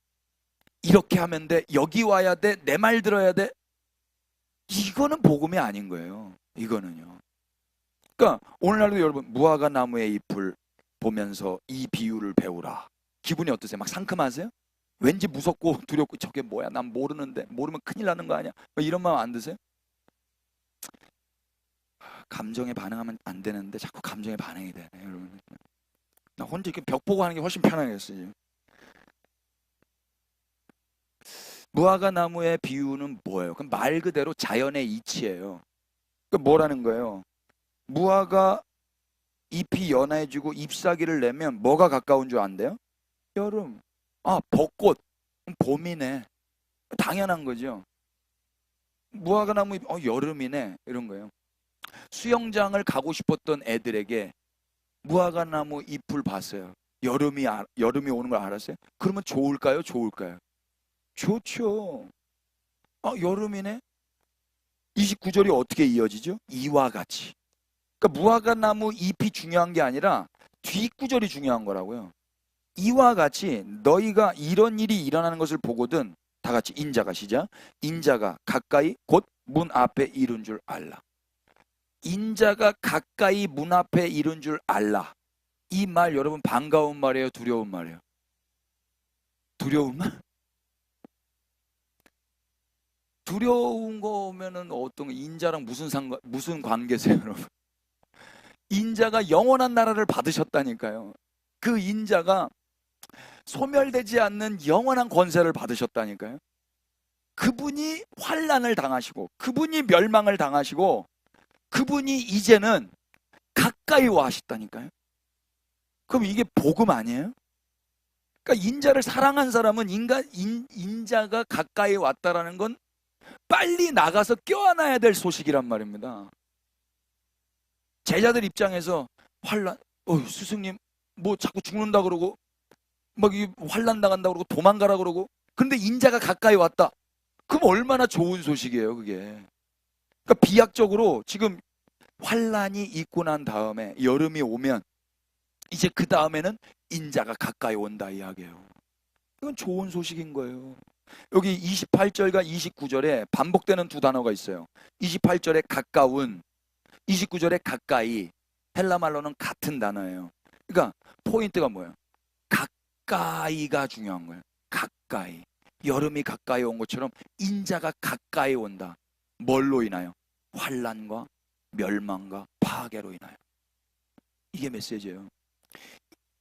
이렇게 하면 돼, 여기 와야 돼, 내 말 들어야 돼. 이거는 복음이 아닌 거예요. 이거는요. 그러니까 오늘날도 여러분 무화과 나무의 잎을 보면서 이 비유를 배우라. 기분이 어떠세요? 막 상큼하세요? 왠지 무섭고 두렵고 저게 뭐야? 난 모르는데 모르면 큰일 나는 거 아니야? 이런 마음 안 드세요? 감정에 반응하면 안 되는데 자꾸 감정에 반응이 되네, 여러분. 나 혼자 이렇게 벽 보고 하는 게 훨씬 편하겠어요. 무화과 나무의 비유는 뭐예요? 그럼 말 그대로 자연의 이치예요. 그 뭐라는 거예요? 무화과 잎이 연해지고 잎사귀를 내면 뭐가 가까운 줄 안대요? 여름. 아, 벚꽃. 봄이네. 당연한 거죠. 무화과 나무 잎, 여름이네. 이런 거예요. 수영장을 가고 싶었던 애들에게 무화과 나무 잎을 봤어요. 여름이 오는 걸 알았어요? 그러면 좋을까요? 좋을까요? 좋죠. 여름이네. 29절이 어떻게 이어지죠? 이와 같이. 그러니까 무화과나무 잎이 중요한 게 아니라 뒷구절이 중요한 거라고요. 이와 같이 너희가 이런 일이 일어나는 것을 보거든. 다 같이 인자가 시작. 인자가 가까이 곧 문 앞에 이른 줄 알라. 인자가 가까이 문 앞에 이른 줄 알라. 이 말 여러분 반가운 말이에요? 두려운 말이에요? 두려운 말? 두려운 거면은 어떤 인자랑 무슨 관계세요, 여러분? 인자가 영원한 나라를 받으셨다니까요. 그 인자가 소멸되지 않는 영원한 권세를 받으셨다니까요. 그분이 환난을 당하시고 그분이 멸망을 당하시고 그분이 이제는 가까이 와 하셨다니까요. 그럼 이게 복음 아니에요? 그러니까 인자를 사랑한 사람은 인자가 가까이 왔다라는 건 빨리 나가서 껴안아야 될 소식이란 말입니다. 제자들 입장에서 환난, 스승님 뭐 자꾸 죽는다 그러고 막 환난 나간다 그러고 도망가라 그러고, 근데 인자가 가까이 왔다. 그럼 얼마나 좋은 소식이에요, 그게. 그러니까 비약적으로 지금 환난이 있고 난 다음에 여름이 오면 이제 그 다음에는 인자가 가까이 온다 이야기예요. 이건 좋은 소식인 거예요. 여기 28절과 29절에 반복되는 두 단어가 있어요. 28절에 가까운, 29절에 가까이. 헬라 말로는 같은 단어예요. 그러니까 포인트가 뭐예요? 가까이가 중요한 거예요. 가까이. 여름이 가까이 온 것처럼 인자가 가까이 온다. 뭘로 인하여? 환난과 멸망과 파괴로 인하여. 이게 메시지예요.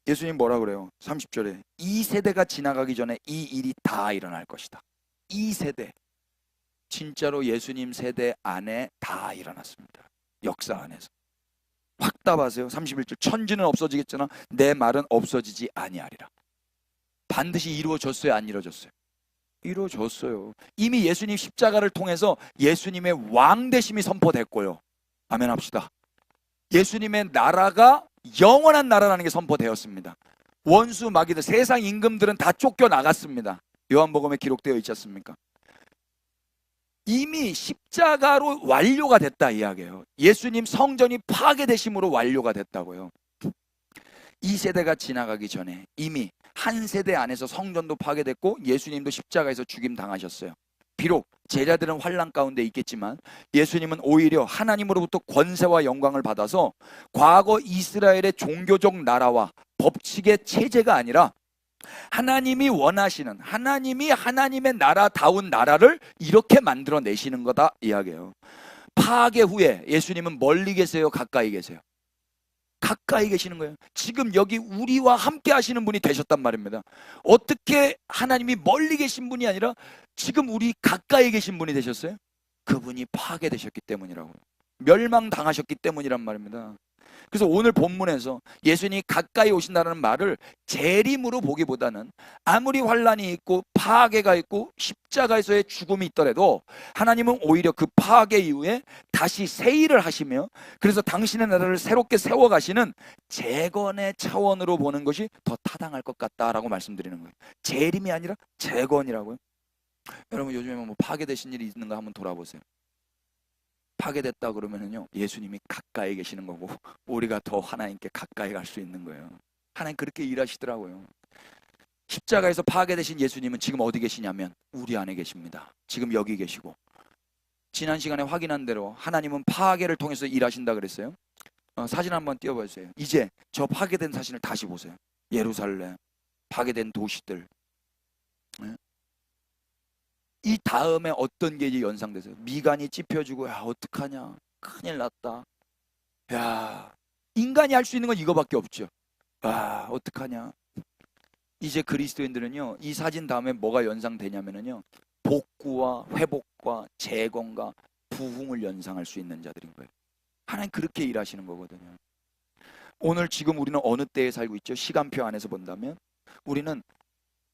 예수님 뭐라 그래요? 30절에 이 세대가 지나가기 전에 이 일이 다 일어날 것이다. 이 세대, 진짜로 예수님 세대 안에 다 일어났습니다. 역사 안에서. 확답하세요. 31절 천지는 없어지겠잖아 내 말은 없어지지 아니하리라. 반드시 이루어졌어요? 안 이루어졌어요? 이루어졌어요. 이미 예수님 십자가를 통해서 예수님의 왕되심이 선포됐고요. 아멘 합시다. 예수님의 나라가 영원한 나라라는 게 선포되었습니다. 원수 마귀들 세상 임금들은 다 쫓겨나갔습니다. 요한복음에 기록되어 있지 않습니까? 이미 십자가로 완료가 됐다 이야기예요. 예수님 성전이 파괴되심으로 완료가 됐다고요. 이 세대가 지나가기 전에 이미 한 세대 안에서 성전도 파괴됐고 예수님도 십자가에서 죽임 당하셨어요. 비록 제자들은 환난 가운데 있겠지만 예수님은 오히려 하나님으로부터 권세와 영광을 받아서 과거 이스라엘의 종교적 나라와 법칙의 체제가 아니라 하나님이 원하시는, 하나님이 하나님의 나라다운 나라를 이렇게 만들어내시는 거다 이야기예요. 파괴 후에 예수님은 멀리 계세요? 가까이 계세요? 가까이 계시는 거예요. 지금 여기 우리와 함께 하시는 분이 되셨단 말입니다. 어떻게 하나님이 멀리 계신 분이 아니라 지금 우리 가까이 계신 분이 되셨어요? 그분이 파괴되셨기 때문이라고, 멸망당하셨기 때문이란 말입니다. 그래서 오늘 본문에서 예수님이 가까이 오신다는 말을 재림으로 보기보다는 아무리 환난이 있고 파괴가 있고 십자가에서의 죽음이 있더라도 하나님은 오히려 그 파괴 이후에 다시 새 일을 하시며, 그래서 당신의 나라를 새롭게 세워가시는 재건의 차원으로 보는 것이 더 타당할 것 같다라고 말씀드리는 거예요. 재림이 아니라 재건이라고요. 여러분 요즘에 뭐 파괴되신 일이 있는가 한번 돌아보세요. 파괴됐다 그러면은요, 예수님이 가까이 계시는 거고 우리가 더 하나님께 가까이 갈 수 있는 거예요. 하나님 그렇게 일하시더라고요. 십자가에서 파괴되신 예수님은 지금 어디 계시냐면 우리 안에 계십니다. 지금 여기 계시고, 지난 시간에 확인한 대로 하나님은 파괴를 통해서 일하신다 그랬어요. 사진 한번 띄워보세요. 이제 저 파괴된 사진을 다시 보세요. 예루살렘, 파괴된 도시들. 이 다음에 어떤 게 이제 연상되세요? 미간이 찝혀지고, 야 어떡하냐, 큰일 났다. 야 인간이 할 수 있는 건 이거밖에 없죠. 아 어떡하냐. 이제 그리스도인들은요, 이 사진 다음에 뭐가 연상되냐면요, 복구와 회복과 재건과 부흥을 연상할 수 있는 자들인 거예요. 하나님 그렇게 일하시는 거거든요. 오늘 지금 우리는 어느 때에 살고 있죠? 시간표 안에서 본다면 우리는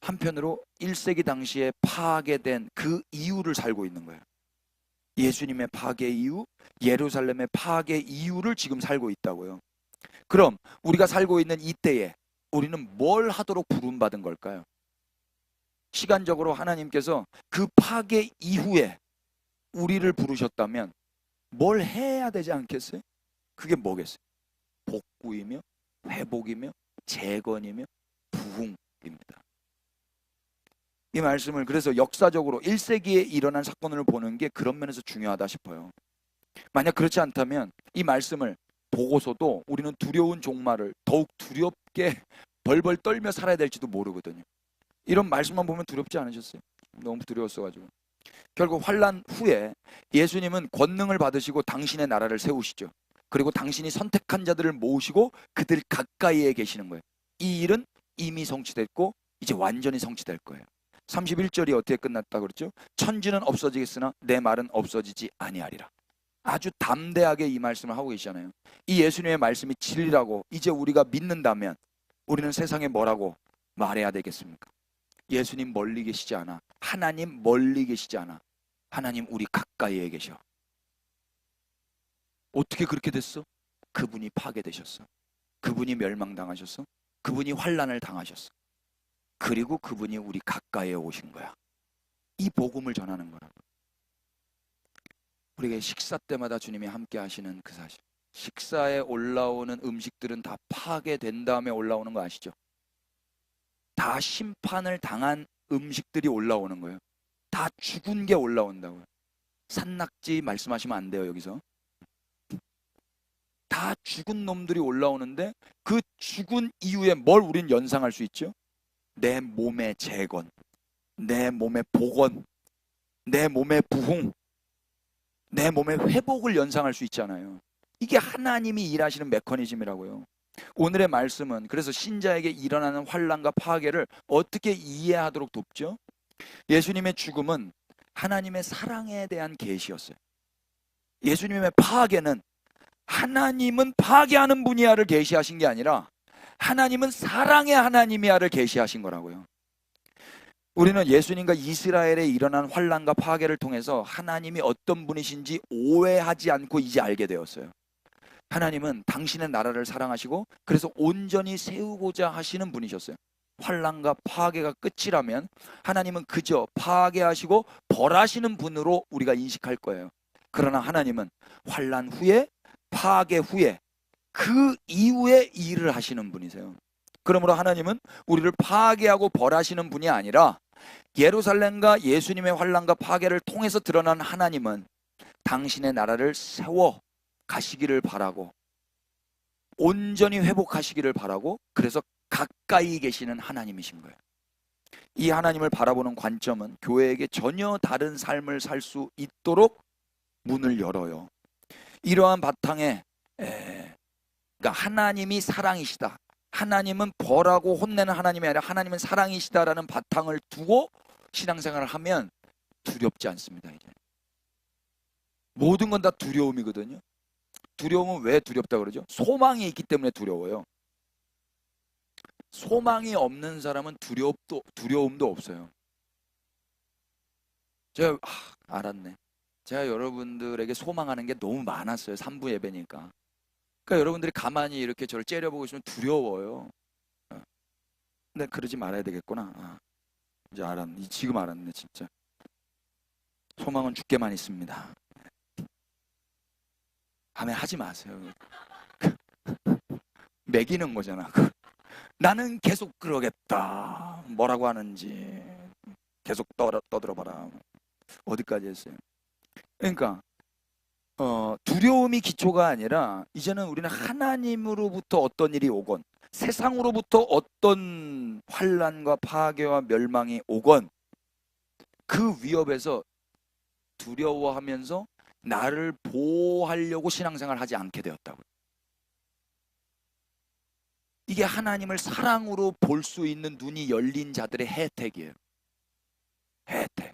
한편으로 1세기 당시에 파괴된 그 이유를 살고 있는 거예요. 예수님의 파괴 이후, 예루살렘의 파괴 이후를 지금 살고 있다고요. 그럼 우리가 살고 있는 이때에 우리는 뭘 하도록 부름받은 걸까요? 시간적으로 하나님께서 그 파괴 이후에 우리를 부르셨다면 뭘 해야 되지 않겠어요? 그게 뭐겠어요? 복구이며 회복이며 재건이며 부흥입니다. 이 말씀을 그래서 역사적으로 1세기에 일어난 사건을 보는 게 그런 면에서 중요하다 싶어요. 만약 그렇지 않다면 이 말씀을 보고서도 우리는 두려운 종말을 더욱 두렵게 벌벌 떨며 살아야 될지도 모르거든요. 이런 말씀만 보면 두렵지 않으셨어요? 너무 두려웠어가지고. 결국 환난 후에 예수님은 권능을 받으시고 당신의 나라를 세우시죠. 그리고 당신이 선택한 자들을 모으시고 그들 가까이에 계시는 거예요. 이 일은 이미 성취됐고 이제 완전히 성취될 거예요. 31절이 어떻게 끝났다 그랬죠? 천지는 없어지겠으나 내 말은 없어지지 아니하리라. 아주 담대하게 이 말씀을 하고 계시잖아요. 이 예수님의 말씀이 진리라고 이제 우리가 믿는다면 우리는 세상에 뭐라고 말해야 되겠습니까? 예수님 멀리 계시지 않아. 하나님 멀리 계시지 않아. 하나님 우리 가까이에 계셔. 어떻게 그렇게 됐어? 그분이 파괴되셨어. 그분이 멸망당하셨어. 그분이 환난을 당하셨어. 그리고 그분이 우리 가까이에 오신 거야. 이 복음을 전하는 거라고. 우리가 식사 때마다 주님이 함께 하시는 그 사실. 식사에 올라오는 음식들은 다 파괴된 다음에 올라오는 거 아시죠? 다 심판을 당한 음식들이 올라오는 거예요. 다 죽은 게 올라온다고요. 산낙지 말씀하시면 안 돼요, 여기서. 다 죽은 놈들이 올라오는데 그 죽은 이후에 뭘 우린 연상할 수 있죠? 내 몸의 재건, 내 몸의 복원, 내 몸의 부흥, 내 몸의 회복을 연상할 수 있잖아요. 이게 하나님이 일하시는 메커니즘이라고요. 오늘의 말씀은 그래서 신자에게 일어나는 환난과 파괴를 어떻게 이해하도록 돕죠? 예수님의 죽음은 하나님의 사랑에 대한 계시였어요. 예수님의 파괴는 하나님은 파괴하는 분이야를 계시하신 게 아니라 하나님은 사랑의 하나님이야를 계시하신 거라고요. 우리는 예수님과 이스라엘에 일어난 환난과 파괴를 통해서 하나님이 어떤 분이신지 오해하지 않고 이제 알게 되었어요. 하나님은 당신의 나라를 사랑하시고 그래서 온전히 세우고자 하시는 분이셨어요. 환난과 파괴가 끝이라면 하나님은 그저 파괴하시고 벌하시는 분으로 우리가 인식할 거예요. 그러나 하나님은 환난 후에 파괴 후에 그 이후에 일을 하시는 분이세요. 그러므로 하나님은 우리를 파괴하고 벌하시는 분이 아니라 예루살렘과 예수님의 환난과 파괴를 통해서 드러난 하나님은 당신의 나라를 세워 가시기를 바라고 온전히 회복하시기를 바라고 그래서 가까이 계시는 하나님이신 거예요. 이 하나님을 바라보는 관점은 교회에게 전혀 다른 삶을 살 수 있도록 문을 열어요. 이러한 바탕에 그러니까 하나님이 사랑이시다. 하나님은 벌하고 혼내는 하나님이 아니라 하나님은 사랑이시다라는 바탕을 두고 신앙생활을 하면 두렵지 않습니다. 이제. 모든 건 다 두려움이거든요. 두려움은 왜 두렵다 그러죠? 소망이 있기 때문에 두려워요. 소망이 없는 사람은 두려움도 없어요. 제가 알았네. 제가 여러분들에게 소망하는 게 너무 많았어요. 3부 예배니까. 그러니까 여러분들이 가만히 이렇게 저를 째려보고 있으면 두려워요. 근데 그러지 말아야 되겠구나. 이제 알았네. 지금 알았네, 진짜. 소망은 죽게만 있습니다. 밤에 하지 마세요. 매기는 거잖아. 나는 계속 그러겠다. 뭐라고 하는지 계속 떠들어봐라. 어디까지 했어요? 그러니까 두려움이 기초가 아니라 이제는 우리는 하나님으로부터 어떤 일이 오건 세상으로부터 어떤 환난과 파괴와 멸망이 오건 그 위협에서 두려워하면서 나를 보호하려고 신앙생활을 하지 않게 되었다고요. 이게 하나님을 사랑으로 볼 수 있는 눈이 열린 자들의 혜택이에요. 혜택.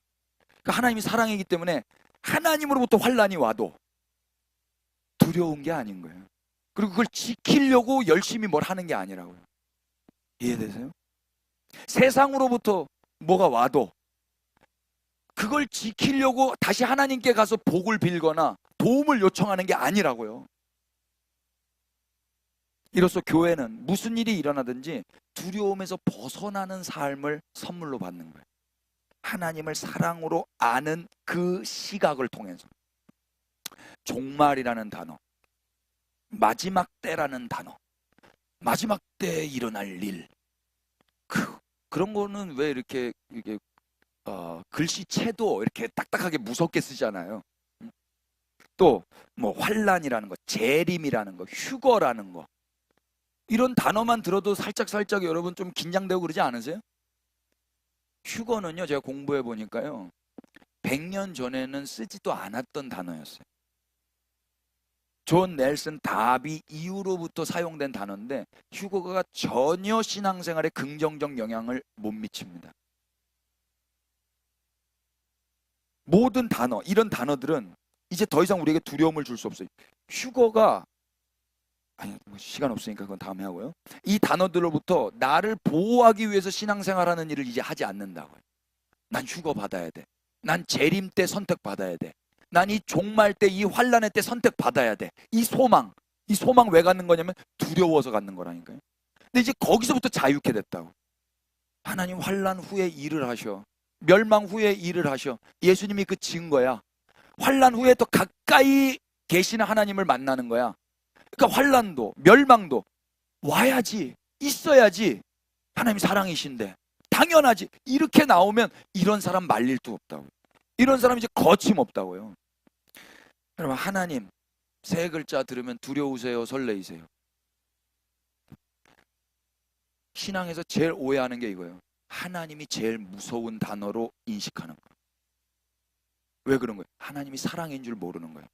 그러니까 하나님이 사랑이기 때문에 하나님으로부터 환난이 와도 두려운 게 아닌 거예요. 그리고 그걸 지키려고 열심히 뭘 하는 게 아니라고요. 이해되세요? 세상으로부터 뭐가 와도 그걸 지키려고 다시 하나님께 가서 복을 빌거나 도움을 요청하는 게 아니라고요. 이로써 교회는 무슨 일이 일어나든지 두려움에서 벗어나는 삶을 선물로 받는 거예요. 하나님을 사랑으로 아는 그 시각을 통해서 종말이라는 단어, 마지막 때라는 단어, 마지막 때에 일어날 일, 그런 거는 왜 이렇게 글씨체도 이렇게 딱딱하게 무섭게 쓰잖아요. 또 뭐 환란이라는 거, 재림이라는 거, 휴거라는 거, 이런 단어만 들어도 살짝 여러분 좀 긴장되고 그러지 않으세요? 휴거는요, 제가 공부해 보니까요, 100년 전에는 쓰지도 않았던 단어였어요. 존 넬슨 다비 이후로부터 사용된 단어인데, 휴거가 전혀 신앙생활에 긍정적 영향을 못 미칩니다. 모든 단어, 이런 단어들은 이제 더 이상 우리에게 두려움을 줄 수 없어요. 휴거가, 아니, 시간 없으니까 그건 다음에 하고요. 이 단어들로부터 나를 보호하기 위해서 신앙생활하는 일을 이제 하지 않는다고요. 난 휴거 받아야 돼. 난 재림 때 선택 받아야 돼. 난 이 종말 때, 이 환란의 때 선택 받아야 돼. 이 소망 왜 갖는 거냐면 두려워서 갖는 거라니까요. 근데 이제 거기서부터 자유케 됐다고. 하나님 환란 후에 일을 하셔. 멸망 후에 일을 하셔. 예수님이 그 증거야. 환란 후에 더 가까이 계시는 하나님을 만나는 거야. 그러니까 환란도 멸망도 와야지, 있어야지. 하나님이 사랑이신데 당연하지. 이렇게 나오면 이런 사람 말릴 수 없다고. 이런 사람 이제 거침없다고요. 여러분, 하나님 세 글자 들으면 두려우세요, 설레이세요? 신앙에서 제일 오해하는 게 이거예요. 하나님이 제일 무서운 단어로 인식하는 거예요. 왜 그런 거예요? 하나님이 사랑인 줄 모르는 거예요.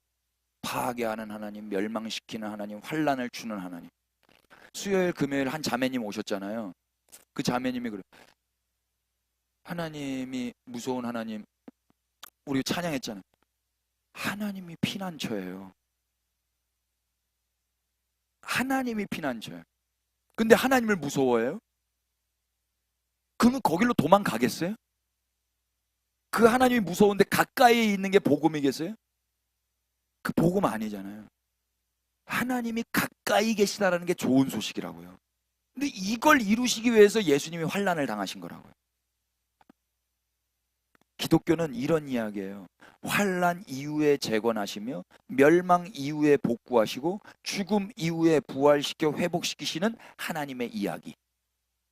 파괴하는 하나님, 멸망시키는 하나님, 환란을 주는 하나님. 수요일 금요일 한 자매님 오셨잖아요. 그 자매님이 그래요. 하나님이 무서운 하나님, 우리 찬양했잖아요. 하나님이 피난처예요. 하나님이 피난처예요. 근데 하나님을 무서워해요? 그러면 거길로 도망가겠어요? 그 하나님이 무서운데 가까이에 있는 게 복음이겠어요? 그 복음 아니잖아요. 하나님이 가까이 계시다라는 게 좋은 소식이라고요. 근데 이걸 이루시기 위해서 예수님이 환난을 당하신 거라고요. 기독교는 이런 이야기예요. 환난 이후에 재건하시며 멸망 이후에 복구하시고 죽음 이후에 부활시켜 회복시키시는 하나님의 이야기.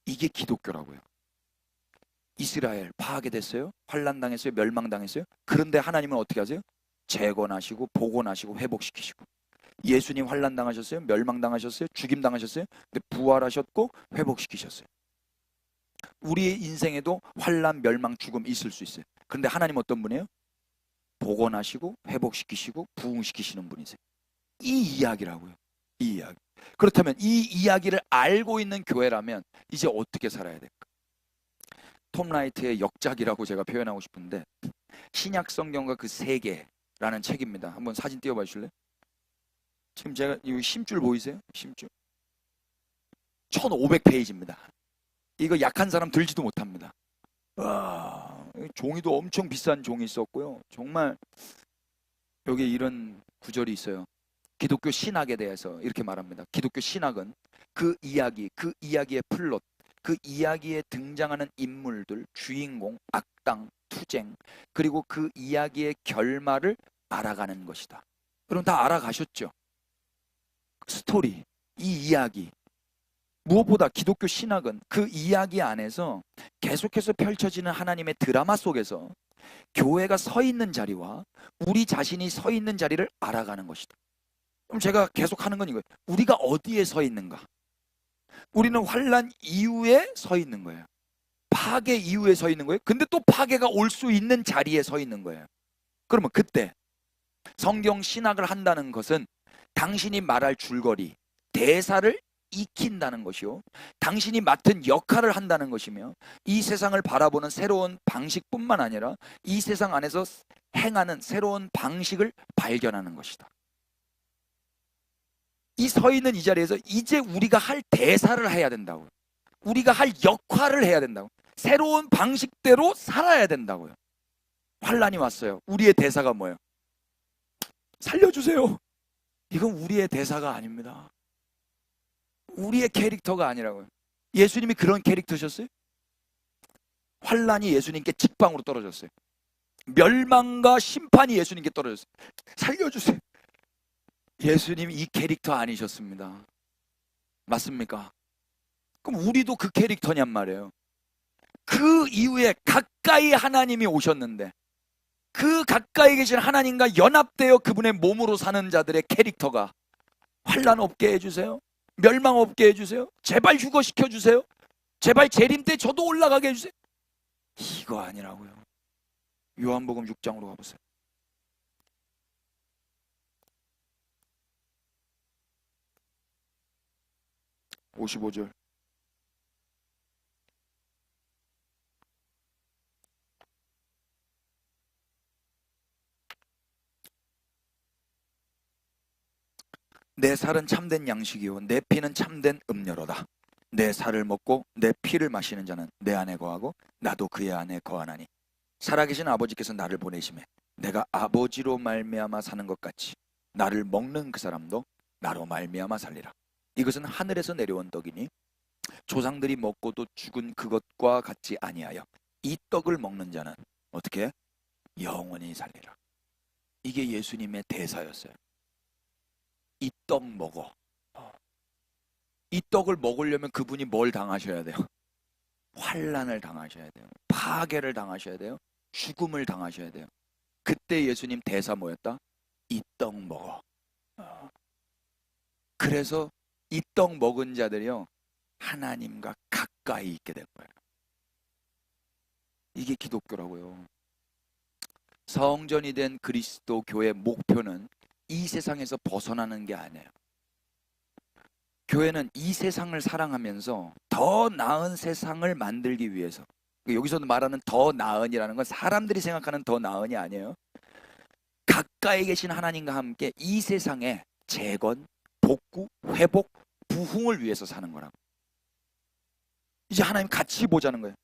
이게 기독교라고요. 이스라엘 파괴됐어요. 환난 당했어요. 멸망 당했어요. 그런데 하나님은 어떻게 하세요? 재건하시고 복원하시고 회복시키시고. 예수님 환난 당하셨어요. 멸망 당하셨어요. 죽임 당하셨어요. 근데 부활하셨고 회복시키셨어요. 우리의 인생에도 환난, 멸망, 죽음 있을 수 있어요. 그런데 하나님 어떤 분이에요? 복원하시고 회복시키시고 부흥시키시는 분이세요. 이 이야기라고요. 이 이야기. 그렇다면 이 이야기를 알고 있는 교회라면 이제 어떻게 살아야 될까? 톰 라이트의 역작이라고 제가 표현하고 싶은데, 신약 성경과 그 세계라는 책입니다. 한번 사진 띄워봐 주실래요? 지금 제가 이 심줄 보이세요? 심줄 1500페이지입니다. 이거 약한 사람 들지도 못합니다. 와, 종이도 엄청 비싼 종이 있었고요. 정말 여기 이런 구절이 있어요. 기독교 신학에 대해서 이렇게 말합니다. 기독교 신학은 그 이야기, 그 이야기의 플롯, 그 이야기에 등장하는 인물들, 주인공, 악당, 투쟁, 그리고 그 이야기의 결말을 알아가는 것이다. 여러분 다 알아가셨죠? 스토리, 이 이야기. 무엇보다 기독교 신학은 그 이야기 안에서 계속해서 펼쳐지는 하나님의 드라마 속에서 교회가 서 있는 자리와 우리 자신이 서 있는 자리를 알아가는 것이다. 그럼 제가 계속 하는 건 이거예요. 우리가 어디에 서 있는가? 우리는 환난 이후에 서 있는 거예요. 파괴 이후에 서 있는 거예요. 근데 또 파괴가 올 수 있는 자리에 서 있는 거예요. 그러면 그때 성경 신학을 한다는 것은 당신이 말할 줄거리, 대사를 익힌다는 것이요, 당신이 맡은 역할을 한다는 것이며, 이 세상을 바라보는 새로운 방식뿐만 아니라 이 세상 안에서 행하는 새로운 방식을 발견하는 것이다. 이 서 있는 이 자리에서 이제 우리가 할 대사를 해야 된다고요. 우리가 할 역할을 해야 된다고. 새로운 방식대로 살아야 된다고요. 환란이 왔어요. 우리의 대사가 뭐예요? 살려주세요. 이건 우리의 대사가 아닙니다. 우리의 캐릭터가 아니라고요. 예수님이 그런 캐릭터셨어요? 환란이 예수님께 직방으로 떨어졌어요. 멸망과 심판이 예수님께 떨어졌어요. 살려주세요. 예수님 이 캐릭터 아니셨습니다. 맞습니까? 그럼 우리도 그 캐릭터냔 말이에요. 그 이후에 가까이 하나님이 오셨는데 그 가까이 계신 하나님과 연합되어 그분의 몸으로 사는 자들의 캐릭터가 환란 없게 해주세요. 멸망 없게 해주세요. 제발 휴거시켜 주세요. 제발 재림 때 저도 올라가게 해주세요. 이거 아니라고요. 요한복음 6장으로 가보세요. 55절. 내 살은 참된 양식이요 내 피는 참된 음료로다. 내 살을 먹고 내 피를 마시는 자는 내 안에 거하고 나도 그의 안에 거하나니 살아계신 아버지께서 나를 보내심에 내가 아버지로 말미암아 사는 것 같이 나를 먹는 그 사람도 나로 말미암아 살리라. 이것은 하늘에서 내려온 떡이니 조상들이 먹고도 죽은 그것과 같지 아니하여 이 떡을 먹는 자는 어떻게 영원히 살리라. 이게 예수님의 대사였어요. 이 떡 먹어. 이 떡을 먹으려면 그분이 뭘 당하셔야 돼요? 환난을 당하셔야 돼요. 파괴를 당하셔야 돼요. 죽음을 당하셔야 돼요. 그때 예수님 대사 뭐였다? 이 떡 먹어. 그래서 이 떡 먹은 자들이요 하나님과 가까이 있게 된 거예요. 이게 기독교라고요. 성전이 된 그리스도 교회의 목표는 이 세상에서 벗어나는 게 아니에요. 교회는 이 세상을 사랑하면서 더 나은 세상을 만들기 위해서, 여기서도 말하는 더 나은이라는 건 사람들이 생각하는 더 나은이 아니에요. 가까이 계신 하나님과 함께 이 세상에 재건, 복구, 회복, 부흥을 위해서 사는 거라고. 이제 하나님 같이 보자는 거예요.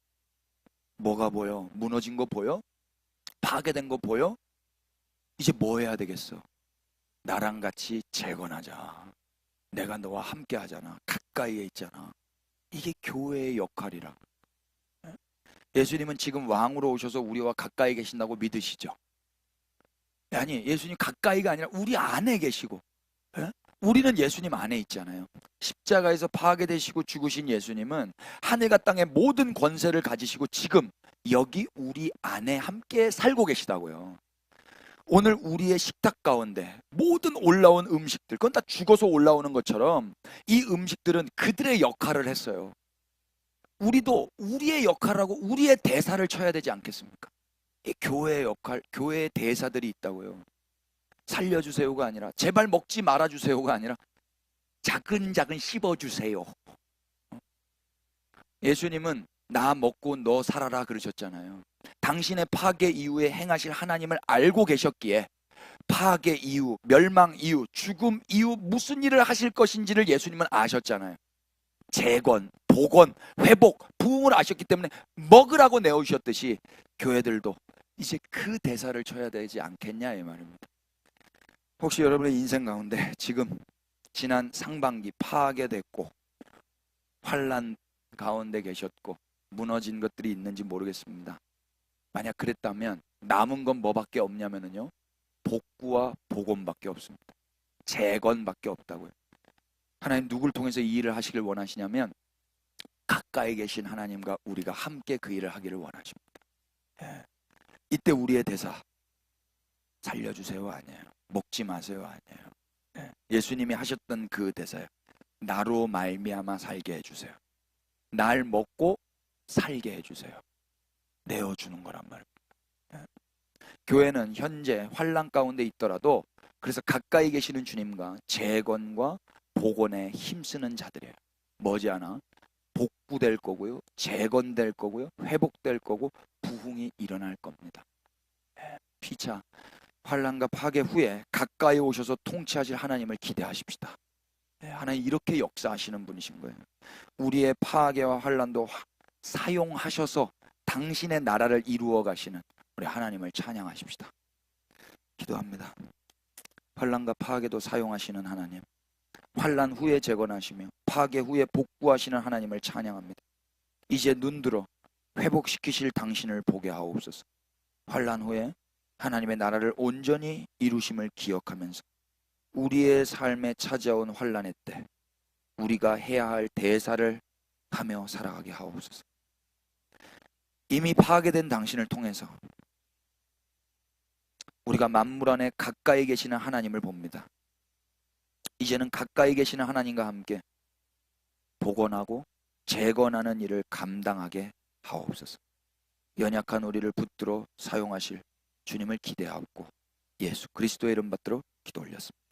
뭐가 보여? 무너진 거 보여? 파괴된 거 보여? 이제 뭐 해야 되겠어? 나랑 같이 재건하자. 내가 너와 함께 하잖아. 가까이에 있잖아. 이게 교회의 역할이라고. 예수님은 지금 왕으로 오셔서 우리와 가까이 계신다고 믿으시죠? 아니, 예수님 가까이가 아니라 우리 안에 계시고, 우리는 예수님 안에 있잖아요. 십자가에서 파괴되시고 죽으신 예수님은 하늘과 땅의 모든 권세를 가지시고 지금 여기 우리 안에 함께 살고 계시다고요. 오늘 우리의 식탁 가운데 모든 올라온 음식들, 그건 다 죽어서 올라오는 것처럼 이 음식들은 그들의 역할을 했어요. 우리도 우리의 역할하고 우리의 대사를 쳐야 되지 않겠습니까? 이 교회의 역할, 교회의 대사들이 있다고요. 살려주세요가 아니라 제발 먹지 말아주세요가 아니라 자근자근 씹어주세요. 예수님은 나 먹고 너 살아라 그러셨잖아요. 당신의 파괴 이후에 행하실 하나님을 알고 계셨기에 파괴 이후, 멸망 이후, 죽음 이후 무슨 일을 하실 것인지를 예수님은 아셨잖아요. 재건, 복원, 회복, 부흥을 아셨기 때문에 먹으라고 내오셨듯이 교회들도 이제 그 대사를 쳐야 되지 않겠냐 이 말입니다. 혹시 여러분의 인생 가운데 지금 지난 상반기 파괴됐고 환난 가운데 계셨고 무너진 것들이 있는지 모르겠습니다. 만약 그랬다면 남은 건 뭐밖에 없냐면요, 복구와 복원밖에 없습니다. 재건밖에 없다고요. 하나님 누굴 통해서 이 일을 하시길 원하시냐면 가까이 계신 하나님과 우리가 함께 그 일을 하기를 원하십니다. 이때 우리의 대사 살려주세요 아니에요. 먹지 마세요 아니에요. 예수님이 하셨던 그 대사예요. 나로 말미암아 살게 해주세요. 날 먹고 살게 해주세요. 내어주는 거란 말입니다. 교회는 현재 환난 가운데 있더라도 그래서 가까이 계시는 주님과 재건과 복원에 힘쓰는 자들이에요. 머지않아 복구될 거고요, 재건될 거고요, 회복될 거고 부흥이 일어날 겁니다. 피차 환난과 파괴 후에 가까이 오셔서 통치하실 하나님을 기대하십시다. 하나님 이렇게 역사하시는 분이신 거예요. 우리의 파괴와 환난도 사용하셔서 당신의 나라를 이루어 가시는 우리 하나님을 찬양하십시다. 기도합니다. 환난과 파괴도 사용하시는 하나님, 환난 후에 재건하시며 파괴 후에 복구하시는 하나님을 찬양합니다. 이제 눈들어 회복시키실 당신을 보게 하옵소서. 환난 후에 하나님의 나라를 온전히 이루심을 기억하면서 우리의 삶에 찾아온 환난의 때 우리가 해야 할 대사를 하며 살아가게 하옵소서. 이미 파괴된 당신을 통해서 우리가 만물 안에 가까이 계시는 하나님을 봅니다. 이제는 가까이 계시는 하나님과 함께 복원하고 재건하는 일을 감당하게 하옵소서. 연약한 우리를 붙들어 사용하실 주님을 기대하고 예수 그리스도의 이름 받들어 기도 올렸습니다.